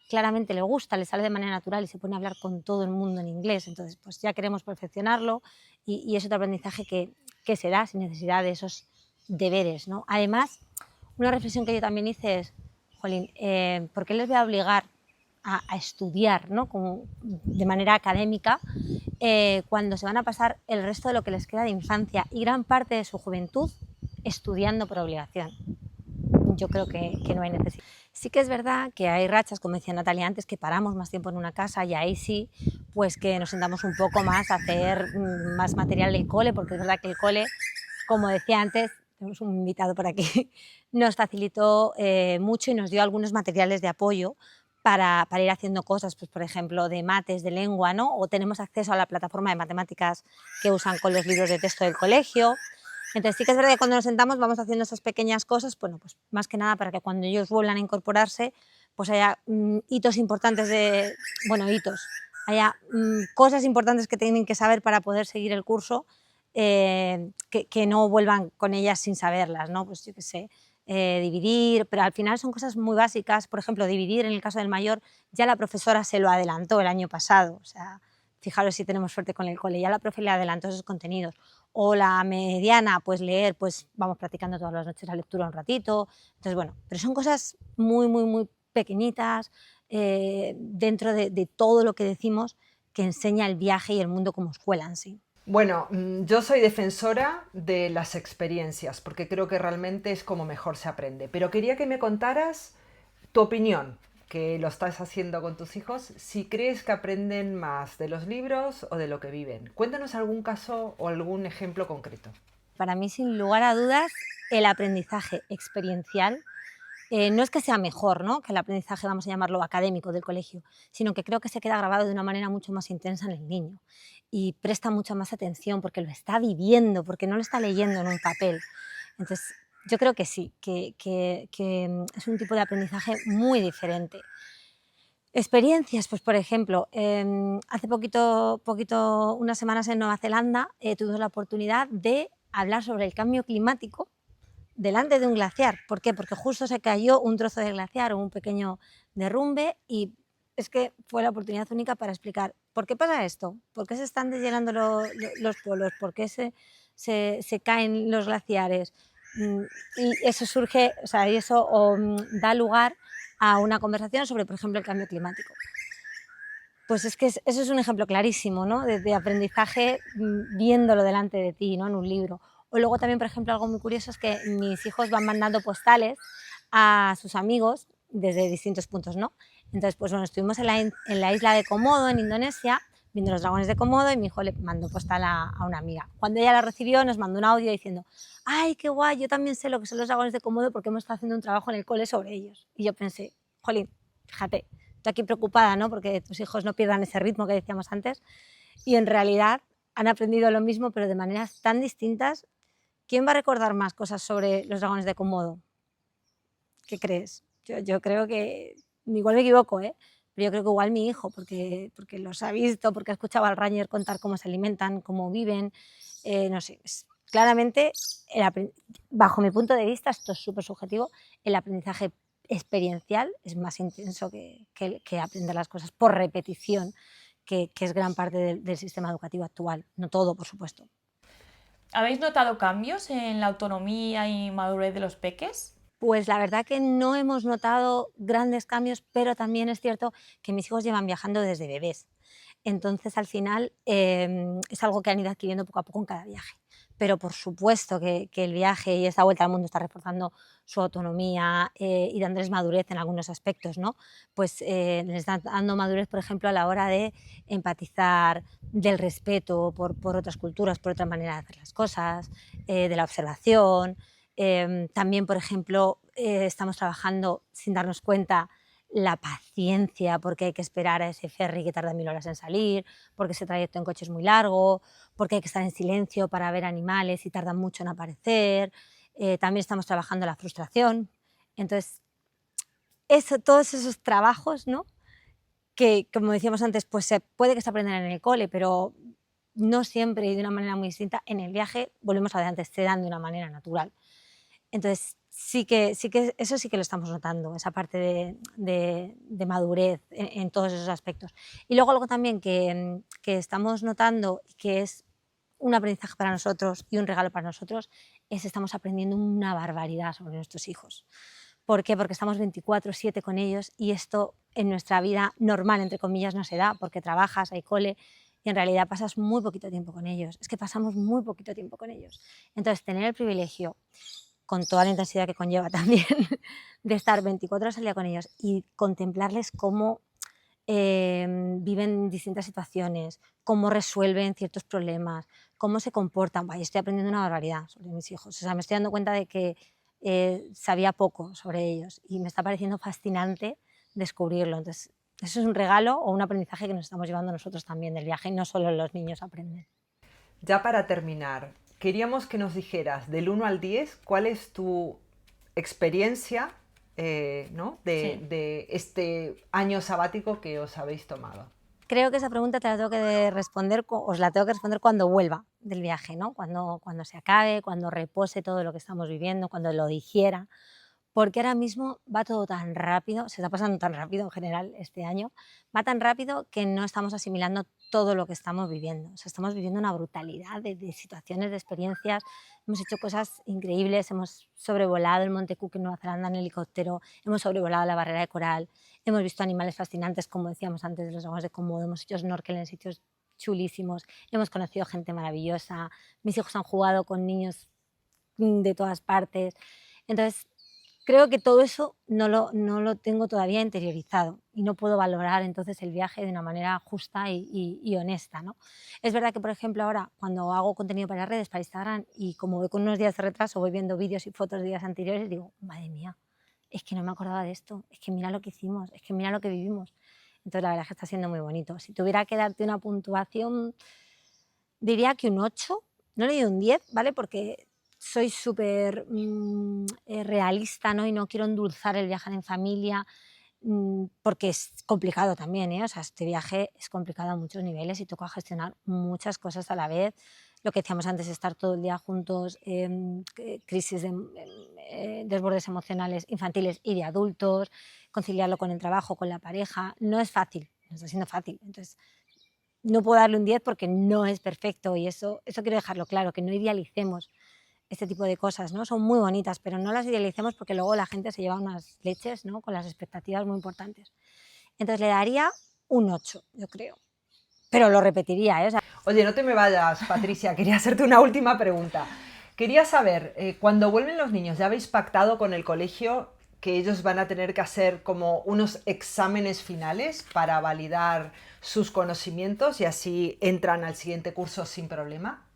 Speaker 5: claramente le gusta, le sale de manera natural y se pone a hablar con todo el mundo en inglés. Entonces, pues ya queremos perfeccionarlo y es otro aprendizaje que se da sin necesidad de esos deberes, ¿no? Además, una reflexión que yo también hice es, jolín, ¿por qué les voy a obligar a estudiar, ¿no?, como de manera académica cuando se van a pasar el resto de lo que les queda de infancia y gran parte de su juventud estudiando por obligación? Yo creo que no hay necesidad. Sí que es verdad que hay rachas, como decía Natalia antes, que paramos más tiempo en una casa y ahí sí, pues que nos sentamos un poco más a hacer más material del cole, porque es verdad que el cole, como decía antes, tenemos un invitado por aquí, nos facilitó mucho y nos dio algunos materiales de apoyo para ir haciendo cosas, pues por ejemplo de mates, de lengua, ¿no? O tenemos acceso a la plataforma de matemáticas que usan con los libros de texto del colegio. Entonces sí que es verdad que cuando nos sentamos vamos haciendo esas pequeñas cosas, bueno, pues más que nada para que cuando ellos vuelvan a incorporarse, pues haya hitos importantes haya cosas importantes que tienen que saber para poder seguir el curso, que no vuelvan con ellas sin saberlas, ¿no? Pues yo qué sé, dividir, pero al final son cosas muy básicas. Por ejemplo, dividir, en el caso del mayor, ya la profesora se lo adelantó el año pasado, o sea, fijaros si tenemos suerte con el cole, ya la profe le adelantó esos contenidos. O la mediana, pues leer, pues vamos practicando todas las noches la lectura un ratito. Entonces, bueno, pero son cosas muy, muy, muy pequeñitas dentro de todo lo que decimos que enseña el viaje y el mundo como escuela en sí.
Speaker 2: Bueno, yo soy defensora de las experiencias porque creo que realmente es como mejor se aprende. Pero quería que me contaras tu opinión, que lo estás haciendo con tus hijos, si crees que aprenden más de los libros o de lo que viven. Cuéntanos algún caso o algún ejemplo concreto.
Speaker 5: Para mí, sin lugar a dudas, el aprendizaje experiencial no es que sea mejor, ¿no?, que el aprendizaje, vamos a llamarlo académico, del colegio, sino que creo que se queda grabado de una manera mucho más intensa en el niño y presta mucha más atención porque lo está viviendo, porque no lo está leyendo en un papel. Entonces, yo creo que sí, que es un tipo de aprendizaje muy diferente. Experiencias, pues por ejemplo, hace poquito, unas semanas en Nueva Zelanda, tuvimos la oportunidad de hablar sobre el cambio climático delante de un glaciar. ¿Por qué? Porque justo se cayó un trozo de glaciar o un pequeño derrumbe y es que fue la oportunidad única para explicar por qué pasa esto, por qué se están deshielando los polos, por qué se caen los glaciares. Y eso surge, o sea, y eso da lugar a una conversación sobre, por ejemplo, el cambio climático. Pues es que eso es un ejemplo clarísimo, ¿no?, de aprendizaje viéndolo delante de ti, ¿no?, en un libro. O luego también, por ejemplo, algo muy curioso es que mis hijos van mandando postales a sus amigos desde distintos puntos, ¿no? Entonces, pues bueno, estuvimos en la isla de Komodo, en Indonesia, viendo los dragones de Komodo y mi hijo le mandó postal a una amiga. Cuando ella la recibió, nos mandó un audio diciendo: ¡ay, qué guay! Yo también sé lo que son los dragones de Komodo porque hemos estado haciendo un trabajo en el cole sobre ellos. Y yo pensé, jolín, fíjate, estoy aquí preocupada, ¿no?, porque tus hijos no pierdan ese ritmo que decíamos antes, y en realidad han aprendido lo mismo, pero de maneras tan distintas. ¿Quién va a recordar más cosas sobre los dragones de Komodo? ¿Qué crees? Yo creo que, igual me equivoco, pero yo creo que igual mi hijo, porque los ha visto, porque ha escuchado al Ranger contar cómo se alimentan, cómo viven, no sé, claramente, bajo mi punto de vista, esto es súper subjetivo, el aprendizaje experiencial es más intenso que aprender las cosas por repetición, que es gran parte del sistema educativo actual. No todo, por supuesto.
Speaker 1: ¿Habéis notado cambios en la autonomía y madurez de los peques?
Speaker 5: Pues la verdad que no hemos notado grandes cambios, pero también es cierto que mis hijos llevan viajando desde bebés. Entonces, al final, es algo que han ido adquiriendo poco a poco en cada viaje. Pero por supuesto que el viaje y esta vuelta al mundo está reforzando su autonomía y dándoles madurez en algunos aspectos, ¿no? Pues les está dando madurez, por ejemplo, a la hora de empatizar, del respeto por otras culturas, por otra manera de hacer las cosas, de la observación. También, por ejemplo, estamos trabajando sin darnos cuenta la paciencia, porque hay que esperar a ese ferry que tarda 1000 horas en salir, porque ese trayecto en coche es muy largo, porque hay que estar en silencio para ver animales y tardan mucho en aparecer. También estamos trabajando la frustración. Entonces, todos esos trabajos, ¿no?, que, como decíamos antes, pues puede que se aprendan en el cole, pero no siempre y de una manera muy distinta. En el viaje, volvemos a lo de antes, se dan de una manera natural. Entonces, sí que eso sí que lo estamos notando, esa parte de madurez en todos esos aspectos. Y luego algo también que estamos notando y que es un aprendizaje para nosotros y un regalo para nosotros es estamos aprendiendo una barbaridad sobre nuestros hijos. ¿Por qué? Porque estamos 24/7 con ellos y esto en nuestra vida normal, entre comillas, no se da porque trabajas, hay cole y en realidad pasas muy poquito tiempo con ellos. Es que pasamos muy poquito tiempo con ellos. Entonces, tener el privilegio, con toda la intensidad que conlleva también, de estar 24 horas al día con ellos y contemplarles cómo viven distintas situaciones, cómo resuelven ciertos problemas, cómo se comportan. Vaya, estoy aprendiendo una barbaridad sobre mis hijos. O sea, me estoy dando cuenta de que sabía poco sobre ellos y me está pareciendo fascinante descubrirlo. Entonces, eso es un regalo o un aprendizaje que nos estamos llevando nosotros también del viaje y no solo los niños aprenden.
Speaker 2: Ya para terminar, queríamos que nos dijeras del 1 al 10 cuál es tu experiencia, ¿no?, de este año sabático que os habéis tomado.
Speaker 5: Creo que esa pregunta te la tengo que responder, os la tengo que responder cuando vuelva del viaje, ¿no?, cuando se acabe, cuando repose todo lo que estamos viviendo, cuando lo digiera. Porque ahora mismo va todo tan rápido, se está pasando tan rápido en general este año, va tan rápido que no estamos asimilando todo lo que estamos viviendo. O sea, estamos viviendo una brutalidad de situaciones, de experiencias. Hemos hecho cosas increíbles, hemos sobrevolado el Monte Cook en Nueva Zelanda en helicóptero, hemos sobrevolado la barrera de coral, hemos visto animales fascinantes, como decíamos antes, de los dragones de Komodo, hemos hecho snorkel en sitios chulísimos, hemos conocido gente maravillosa, mis hijos han jugado con niños de todas partes. Entonces, creo que todo eso no lo tengo todavía interiorizado y no puedo valorar entonces el viaje de una manera justa y honesta, ¿no? Es verdad que, por ejemplo, ahora cuando hago contenido para redes, para Instagram, y como voy con unos días de retraso, voy viendo vídeos y fotos de días anteriores, digo, madre mía, es que no me acordaba de esto, es que mira lo que hicimos, es que mira lo que vivimos. Entonces la verdad es que está siendo muy bonito. Si tuviera que darte una puntuación, diría que un 8, no le doy un 10, ¿vale? Porque soy súper realista, ¿no? Y no quiero endulzar el viajar en familia, porque es complicado también, ¿eh? O sea, este viaje es complicado a muchos niveles y toca gestionar muchas cosas a la vez. Lo que decíamos antes, estar todo el día juntos, crisis de desbordes emocionales infantiles y de adultos, conciliarlo con el trabajo, con la pareja, no es fácil, no está siendo fácil. Entonces, no puedo darle un 10 porque no es perfecto y eso quiero dejarlo claro, que no idealicemos este tipo de cosas, ¿no? Son muy bonitas, pero no las idealicemos porque luego la gente se lleva unas leches, ¿no? Con las expectativas muy importantes. Entonces le daría un 8, yo creo. Pero lo repetiría, ¿eh? O sea,
Speaker 2: Oye, no te me vayas, Patricia, quería hacerte una última pregunta. Quería saber, cuando vuelven los niños, ¿ya habéis pactado con el colegio que ellos van a tener que hacer como unos exámenes finales para validar sus conocimientos y así entran al siguiente curso sin problema?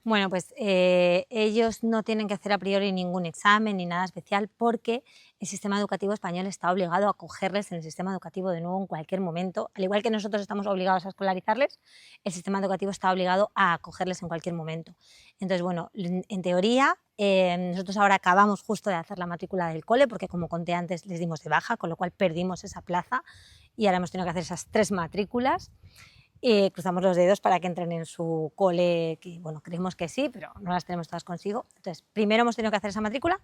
Speaker 5: bueno, pues ellos no tienen que hacer a priori ningún examen ni nada especial porque el sistema educativo español está obligado a acogerles en el sistema educativo de nuevo en cualquier momento. Al igual que nosotros estamos obligados a escolarizarles, el sistema educativo está obligado a acogerles en cualquier momento. Entonces, bueno, en teoría, nosotros ahora acabamos justo de hacer la matrícula del cole porque, como conté antes, les dimos de baja, con lo cual perdimos esa plaza y ahora hemos tenido que hacer esas 3 matrículas. Cruzamos los dedos para que entren en su cole, que bueno, creemos que sí, pero no las tenemos todas consigo. Entonces, primero hemos tenido que hacer esa matrícula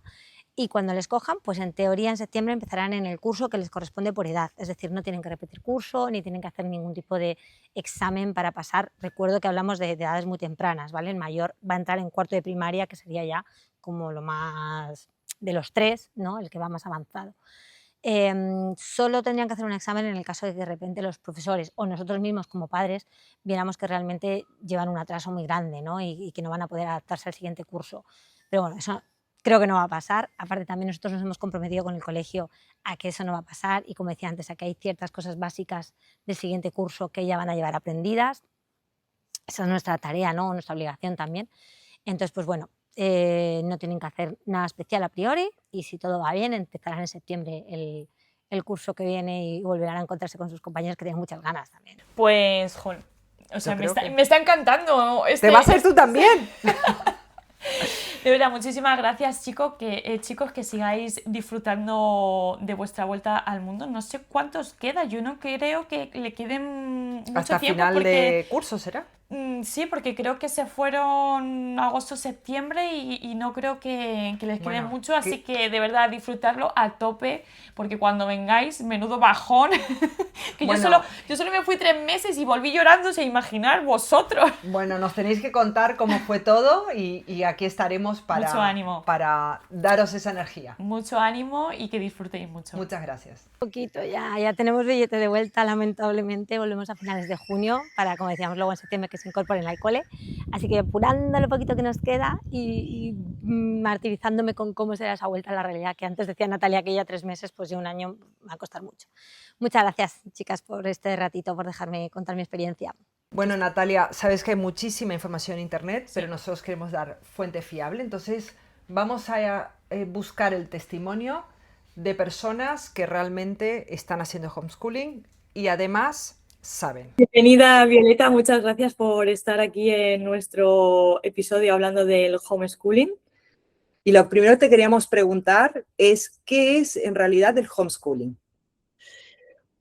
Speaker 5: y cuando les cojan, pues en teoría en septiembre empezarán en el curso que les corresponde por edad. Es decir, no tienen que repetir curso ni tienen que hacer ningún tipo de examen para pasar. Recuerdo que hablamos de edades muy tempranas, ¿vale? El mayor va a entrar en cuarto de primaria, que sería ya como lo más de los 3, ¿no? El que va más avanzado. Solo tendrían que hacer un examen en el caso de que de repente los profesores o nosotros mismos como padres viéramos que realmente llevan un atraso muy grande, ¿no? y que no van a poder adaptarse al siguiente curso. Pero bueno, eso creo que no va a pasar. Aparte también nosotros nos hemos comprometido con el colegio a que eso no va a pasar y, como decía antes, a que hay ciertas cosas básicas del siguiente curso que ya van a llevar aprendidas. Esa es nuestra tarea, ¿no? Nuestra obligación también. Entonces, pues bueno, no tienen que hacer nada especial a priori y si todo va bien empezarán en septiembre el curso que viene y volverán a encontrarse con sus compañeros que tienen muchas ganas también.
Speaker 1: Pues, joder, o sea,
Speaker 2: Yo creo
Speaker 1: me está encantando.
Speaker 2: ¿Te vas a ir tú también?
Speaker 1: De verdad, muchísimas gracias, chicos, que sigáis disfrutando de vuestra vuelta al mundo. No sé cuántos queda, yo no creo que le queden mucho
Speaker 2: Hasta
Speaker 1: tiempo.
Speaker 2: final
Speaker 1: porque,
Speaker 2: de curso, ¿será?
Speaker 1: Sí, porque creo que se fueron agosto, septiembre y no creo que les quede
Speaker 2: Bueno,
Speaker 1: mucho, así que de verdad disfrutarlo a tope, porque cuando vengáis, menudo bajón, que
Speaker 2: Bueno.
Speaker 1: yo solo me fui 3 meses y volví llorando, sin imaginar vosotros.
Speaker 2: Bueno, nos tenéis que contar cómo fue todo y aquí estaremos
Speaker 1: Mucho ánimo.
Speaker 2: para daros esa energía.
Speaker 1: Mucho ánimo y que disfrutéis mucho.
Speaker 2: Muchas gracias.
Speaker 5: Un poquito, ya tenemos billete de vuelta, lamentablemente, volvemos a finales de junio para, como decíamos, luego en septiembre que se incorporen al cole, así que apurando lo poquito que nos queda y martirizándome con cómo será esa vuelta a la realidad, que antes decía Natalia que ya 3 meses, pues ya un año va a costar mucho. Muchas gracias, chicas, por este ratito, por dejarme contar mi experiencia.
Speaker 2: Bueno, Natalia, sabes que hay muchísima información en internet, pero nosotros queremos dar fuente fiable, entonces vamos a buscar el testimonio de personas que realmente están haciendo homeschooling y además saben.
Speaker 6: Bienvenida, Violeta, muchas gracias por estar aquí en nuestro episodio hablando del homeschooling. Y lo primero que te queríamos preguntar es, ¿qué es en realidad el homeschooling?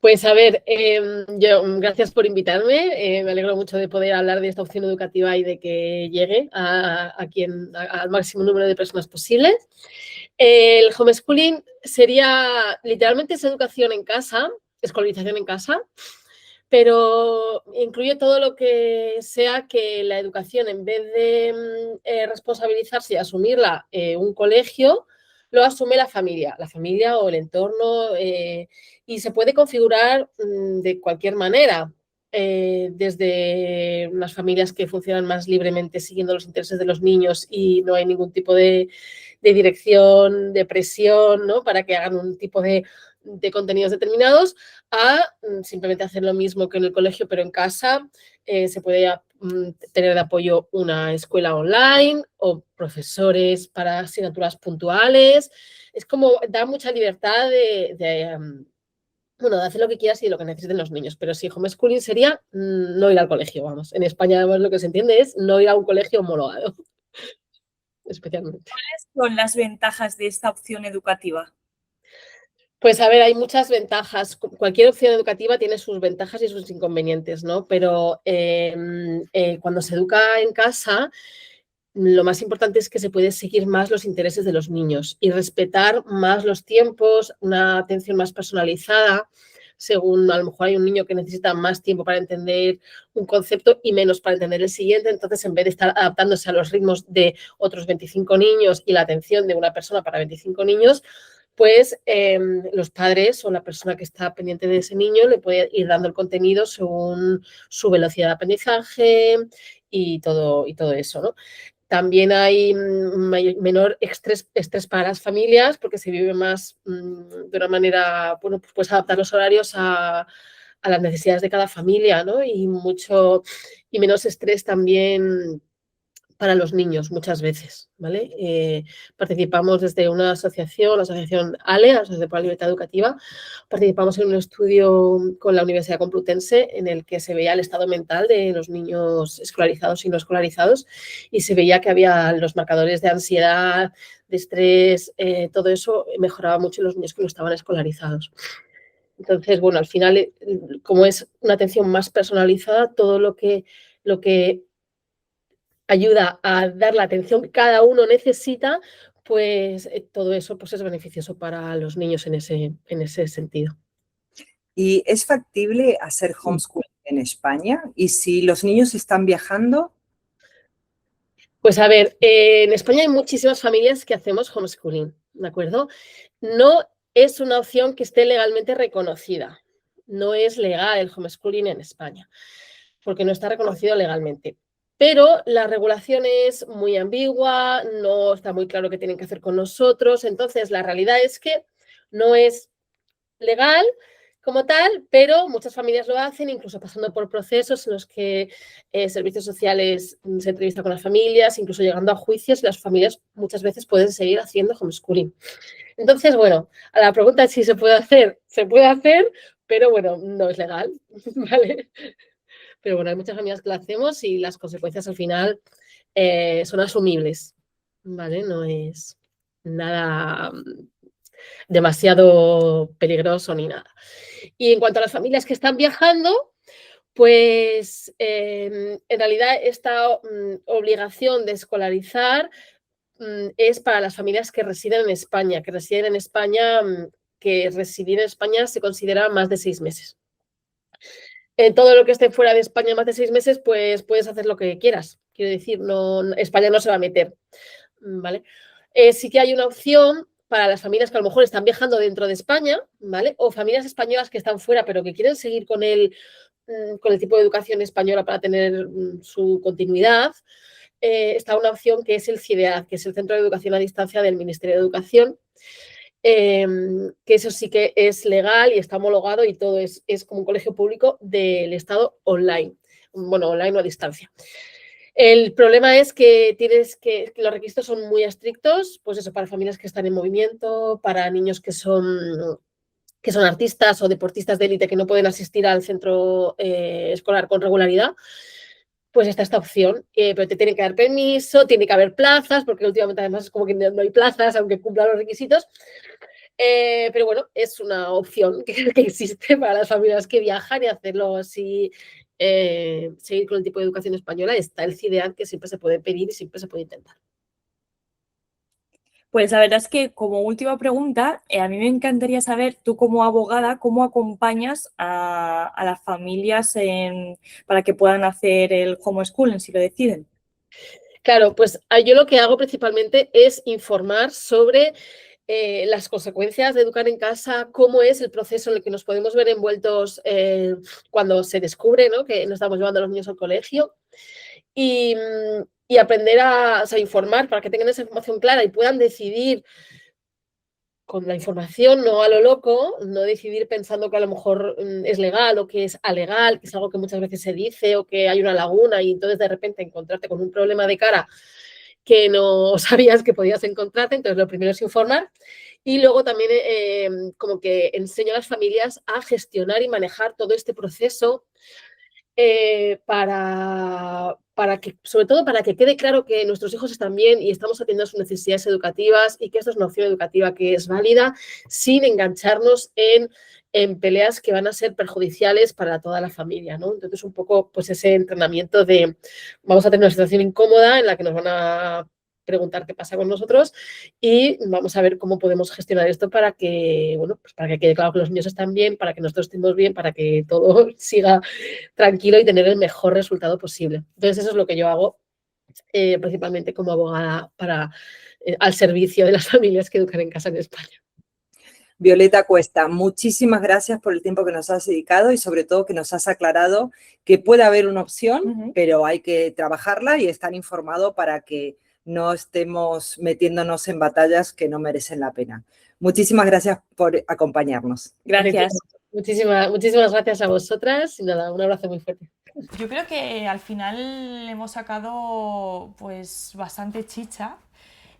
Speaker 7: Pues a ver, gracias por invitarme, me alegro mucho de poder hablar de esta opción educativa y de que llegue al máximo número de personas posibles. El homeschooling sería, literalmente es educación en casa, escolarización en casa, pero incluye todo lo que sea que la educación, en vez de responsabilizarse y asumirla un colegio, lo asume la familia o el entorno, y se puede configurar de cualquier manera, desde unas familias que funcionan más libremente siguiendo los intereses de los niños y no hay ningún tipo de dirección, de presión, ¿no? Para que hagan un tipo de de contenidos determinados a simplemente hacer lo mismo que en el colegio, pero en casa. Se puede tener de apoyo una escuela online o profesores para asignaturas puntuales. Es como da mucha libertad de hacer lo que quieras y lo que necesiten los niños. Pero sí, homeschooling sería no ir al colegio, vamos. En España, además, lo que se entiende es no ir a un colegio homologado, especialmente.
Speaker 6: ¿Cuáles son las ventajas de esta opción educativa?
Speaker 7: Pues a ver, hay muchas ventajas. Cualquier opción educativa tiene sus ventajas y sus inconvenientes, ¿no? Pero cuando se educa en casa, lo más importante es que se puede seguir más los intereses de los niños y respetar más los tiempos, una atención más personalizada, según a lo mejor hay un niño que necesita más tiempo para entender un concepto y menos para entender el siguiente. Entonces, en vez de estar adaptándose a los ritmos de otros 25 niños y la atención de una persona para 25 niños, pues los padres o la persona que está pendiente de ese niño le puede ir dando el contenido según su velocidad de aprendizaje y todo eso, ¿no? También hay menor estrés para las familias porque se vive más de una manera, bueno, pues adaptar los horarios a las necesidades de cada familia, ¿no? Y menos estrés también para los niños muchas veces, ¿vale? Participamos desde una asociación, la asociación ALE, Asociación por la Libertad Educativa, participamos en un estudio con la Universidad Complutense en el que se veía el estado mental de los niños escolarizados y no escolarizados y se veía que había los marcadores de ansiedad, de estrés, todo eso mejoraba mucho en los niños que no estaban escolarizados. Entonces, bueno, al final, como es una atención más personalizada, todo lo que ayuda a dar la atención que cada uno necesita, pues todo eso pues, es beneficioso para los niños en ese sentido.
Speaker 6: ¿Y es factible hacer homeschooling en España? ¿Y si los niños están viajando?
Speaker 7: Pues a ver, en España hay muchísimas familias que hacemos homeschooling, ¿de acuerdo? No es una opción que esté legalmente reconocida. No es legal el homeschooling en España, porque no está reconocido legalmente. Pero la regulación es muy ambigua, no está muy claro qué tienen que hacer con nosotros. Entonces, la realidad es que no es legal como tal, pero muchas familias lo hacen, incluso pasando por procesos en los que servicios sociales se entrevistan con las familias, incluso llegando a juicios, y las familias muchas veces pueden seguir haciendo homeschooling. Entonces, bueno, a la pregunta de si se puede hacer, pero bueno, no es legal, ¿vale? Pero bueno, hay muchas familias que lo hacemos y las consecuencias al final son asumibles, ¿vale? No es nada demasiado peligroso ni nada. Y en cuanto a las familias que están viajando, pues en realidad esta obligación de escolarizar es para las familias que residen en España, que residir en España se considera más de 6 meses. En todo lo que esté fuera de España más de 6 meses, pues puedes hacer lo que quieras. Quiero decir, España no se va a meter, ¿vale? Sí que hay una opción para las familias que a lo mejor están viajando dentro de España, ¿vale? O familias españolas que están fuera, pero que quieren seguir con el tipo de educación española para tener su continuidad. Está una opción que es el CIDEAD, que es el Centro de Educación a Distancia del Ministerio de Educación, que eso sí que es legal y está homologado y todo es como un colegio público del Estado online, bueno, online o a distancia. El problema es que los requisitos son muy estrictos, pues eso, para familias que están en movimiento, para niños que son artistas o deportistas de élite que no pueden asistir al centro escolar con regularidad, pues está esta opción, pero te tienen que dar permiso, tiene que haber plazas, porque últimamente además es como que no hay plazas, aunque cumplan los requisitos. Pero bueno, es una opción que existe para las familias que viajan y hacerlo así, seguir con el tipo de educación española. Está el CIDEAD, que siempre se puede pedir y siempre se puede intentar.
Speaker 8: Pues la verdad es que como última pregunta, a mí me encantaría saber, tú como abogada, ¿cómo acompañas a las familias para que puedan hacer el homeschooling si lo deciden?
Speaker 7: Claro, pues yo lo que hago principalmente es informar sobre las consecuencias de educar en casa, cómo es el proceso en el que nos podemos ver envueltos cuando se descubre, ¿no?, que no estamos llevando a los niños al colegio y aprender a informar para que tengan esa información clara y puedan decidir con la información, no a lo loco, no decidir pensando que a lo mejor es legal o que es alegal, que es algo que muchas veces se dice o que hay una laguna y entonces de repente encontrarte con un problema de cara que no sabías que podías encontrarte. Entonces lo primero es informar y luego también como que enseño a las familias a gestionar y manejar todo este proceso para que, sobre todo para que quede claro que nuestros hijos están bien y estamos atendiendo a sus necesidades educativas y que esto es una opción educativa que es válida sin engancharnos en peleas que van a ser perjudiciales para toda la familia, ¿no? Entonces un poco pues ese entrenamiento de vamos a tener una situación incómoda en la que nos van a preguntar qué pasa con nosotros y vamos a ver cómo podemos gestionar esto para que, bueno, pues para que quede claro que los niños están bien, para que nosotros estemos bien, para que todo siga tranquilo y tener el mejor resultado posible. Entonces eso es lo que yo hago principalmente como abogada al servicio de las familias que educan en casa en España.
Speaker 6: Violeta Cuesta, muchísimas gracias por el tiempo que nos has dedicado y sobre todo que nos has aclarado que puede haber una opción, pero hay que trabajarla y estar informado para que no estemos metiéndonos en batallas que no merecen la pena. Muchísimas gracias por acompañarnos.
Speaker 8: Gracias.
Speaker 7: Muchísimas gracias a vosotras y nada, un abrazo muy fuerte.
Speaker 1: Yo creo que al final hemos sacado pues bastante chicha.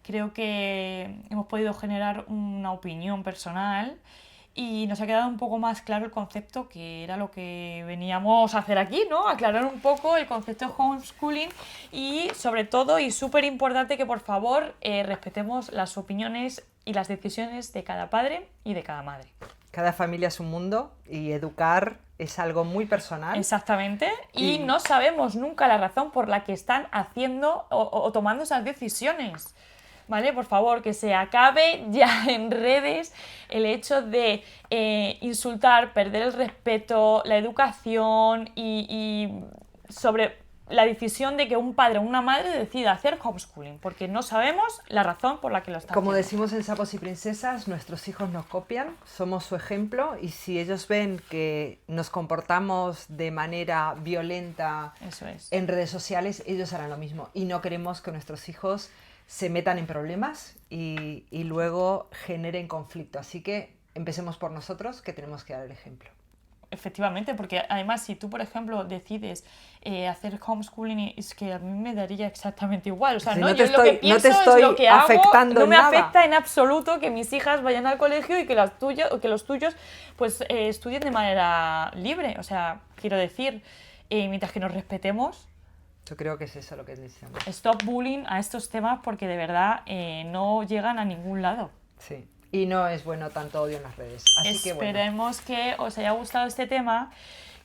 Speaker 1: Creo que hemos podido generar una opinión personal y nos ha quedado un poco más claro el concepto, que era lo que veníamos a hacer aquí, ¿no? Aclarar un poco el concepto de homeschooling y sobre todo, y súper importante, que por favor respetemos las opiniones y las decisiones de cada padre y de cada madre.
Speaker 2: Cada familia es un mundo y educar es algo muy personal.
Speaker 1: Exactamente, y no sabemos nunca la razón por la que están haciendo o tomando esas decisiones. ¿Vale? Por favor, que se acabe ya en redes el hecho de insultar, perder el respeto, la educación y sobre la decisión de que un padre o una madre decida hacer homeschooling, porque no sabemos la razón por la que lo están
Speaker 2: Como
Speaker 1: haciendo.
Speaker 2: decimos en Sapos y Princesas, nuestros hijos nos copian, somos su ejemplo y si ellos ven que nos comportamos de manera violenta
Speaker 1: Eso es.
Speaker 2: en redes sociales, ellos harán lo mismo y no queremos que nuestros hijos se metan en problemas y luego generen conflicto. Así que empecemos por nosotros, que tenemos que dar el ejemplo.
Speaker 1: Efectivamente, porque además si tú, por ejemplo, decides hacer homeschooling, es que a mí me daría exactamente igual. O sea,
Speaker 2: Si
Speaker 1: ¿no?
Speaker 2: no te
Speaker 1: Yo
Speaker 2: estoy-
Speaker 1: lo que pienso
Speaker 2: no te estoy
Speaker 1: es lo que hago,
Speaker 2: afectando
Speaker 1: no
Speaker 2: en
Speaker 1: me
Speaker 2: nada.
Speaker 1: afecta en absoluto que mis hijas vayan al colegio y que las tuyas o que los tuyos pues estudien de manera libre. O sea, quiero decir, mientras que nos respetemos,
Speaker 2: Yo creo que es eso lo que necesitamos.
Speaker 1: stop bullying a estos temas porque de verdad no llegan a ningún lado.
Speaker 2: Sí. Y no es bueno tanto odio en las redes. Así que bueno.
Speaker 1: Esperemos que os haya gustado este tema,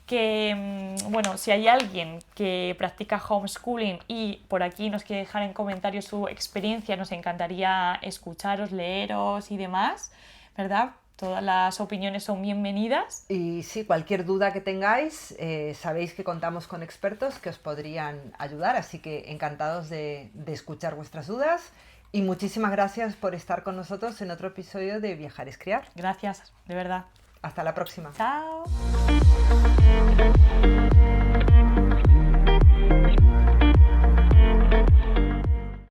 Speaker 1: que bueno, si hay alguien que practica homeschooling y por aquí nos quiere dejar en comentarios su experiencia, nos encantaría escucharos, leeros y demás, ¿verdad? Todas las opiniones son bienvenidas.
Speaker 2: Y sí, cualquier duda que tengáis, sabéis que contamos con expertos que os podrían ayudar, así que encantados de escuchar vuestras dudas. Y muchísimas gracias por estar con nosotros en otro episodio de Viajar es Criar.
Speaker 1: Gracias, de verdad.
Speaker 2: Hasta la próxima.
Speaker 1: Chao.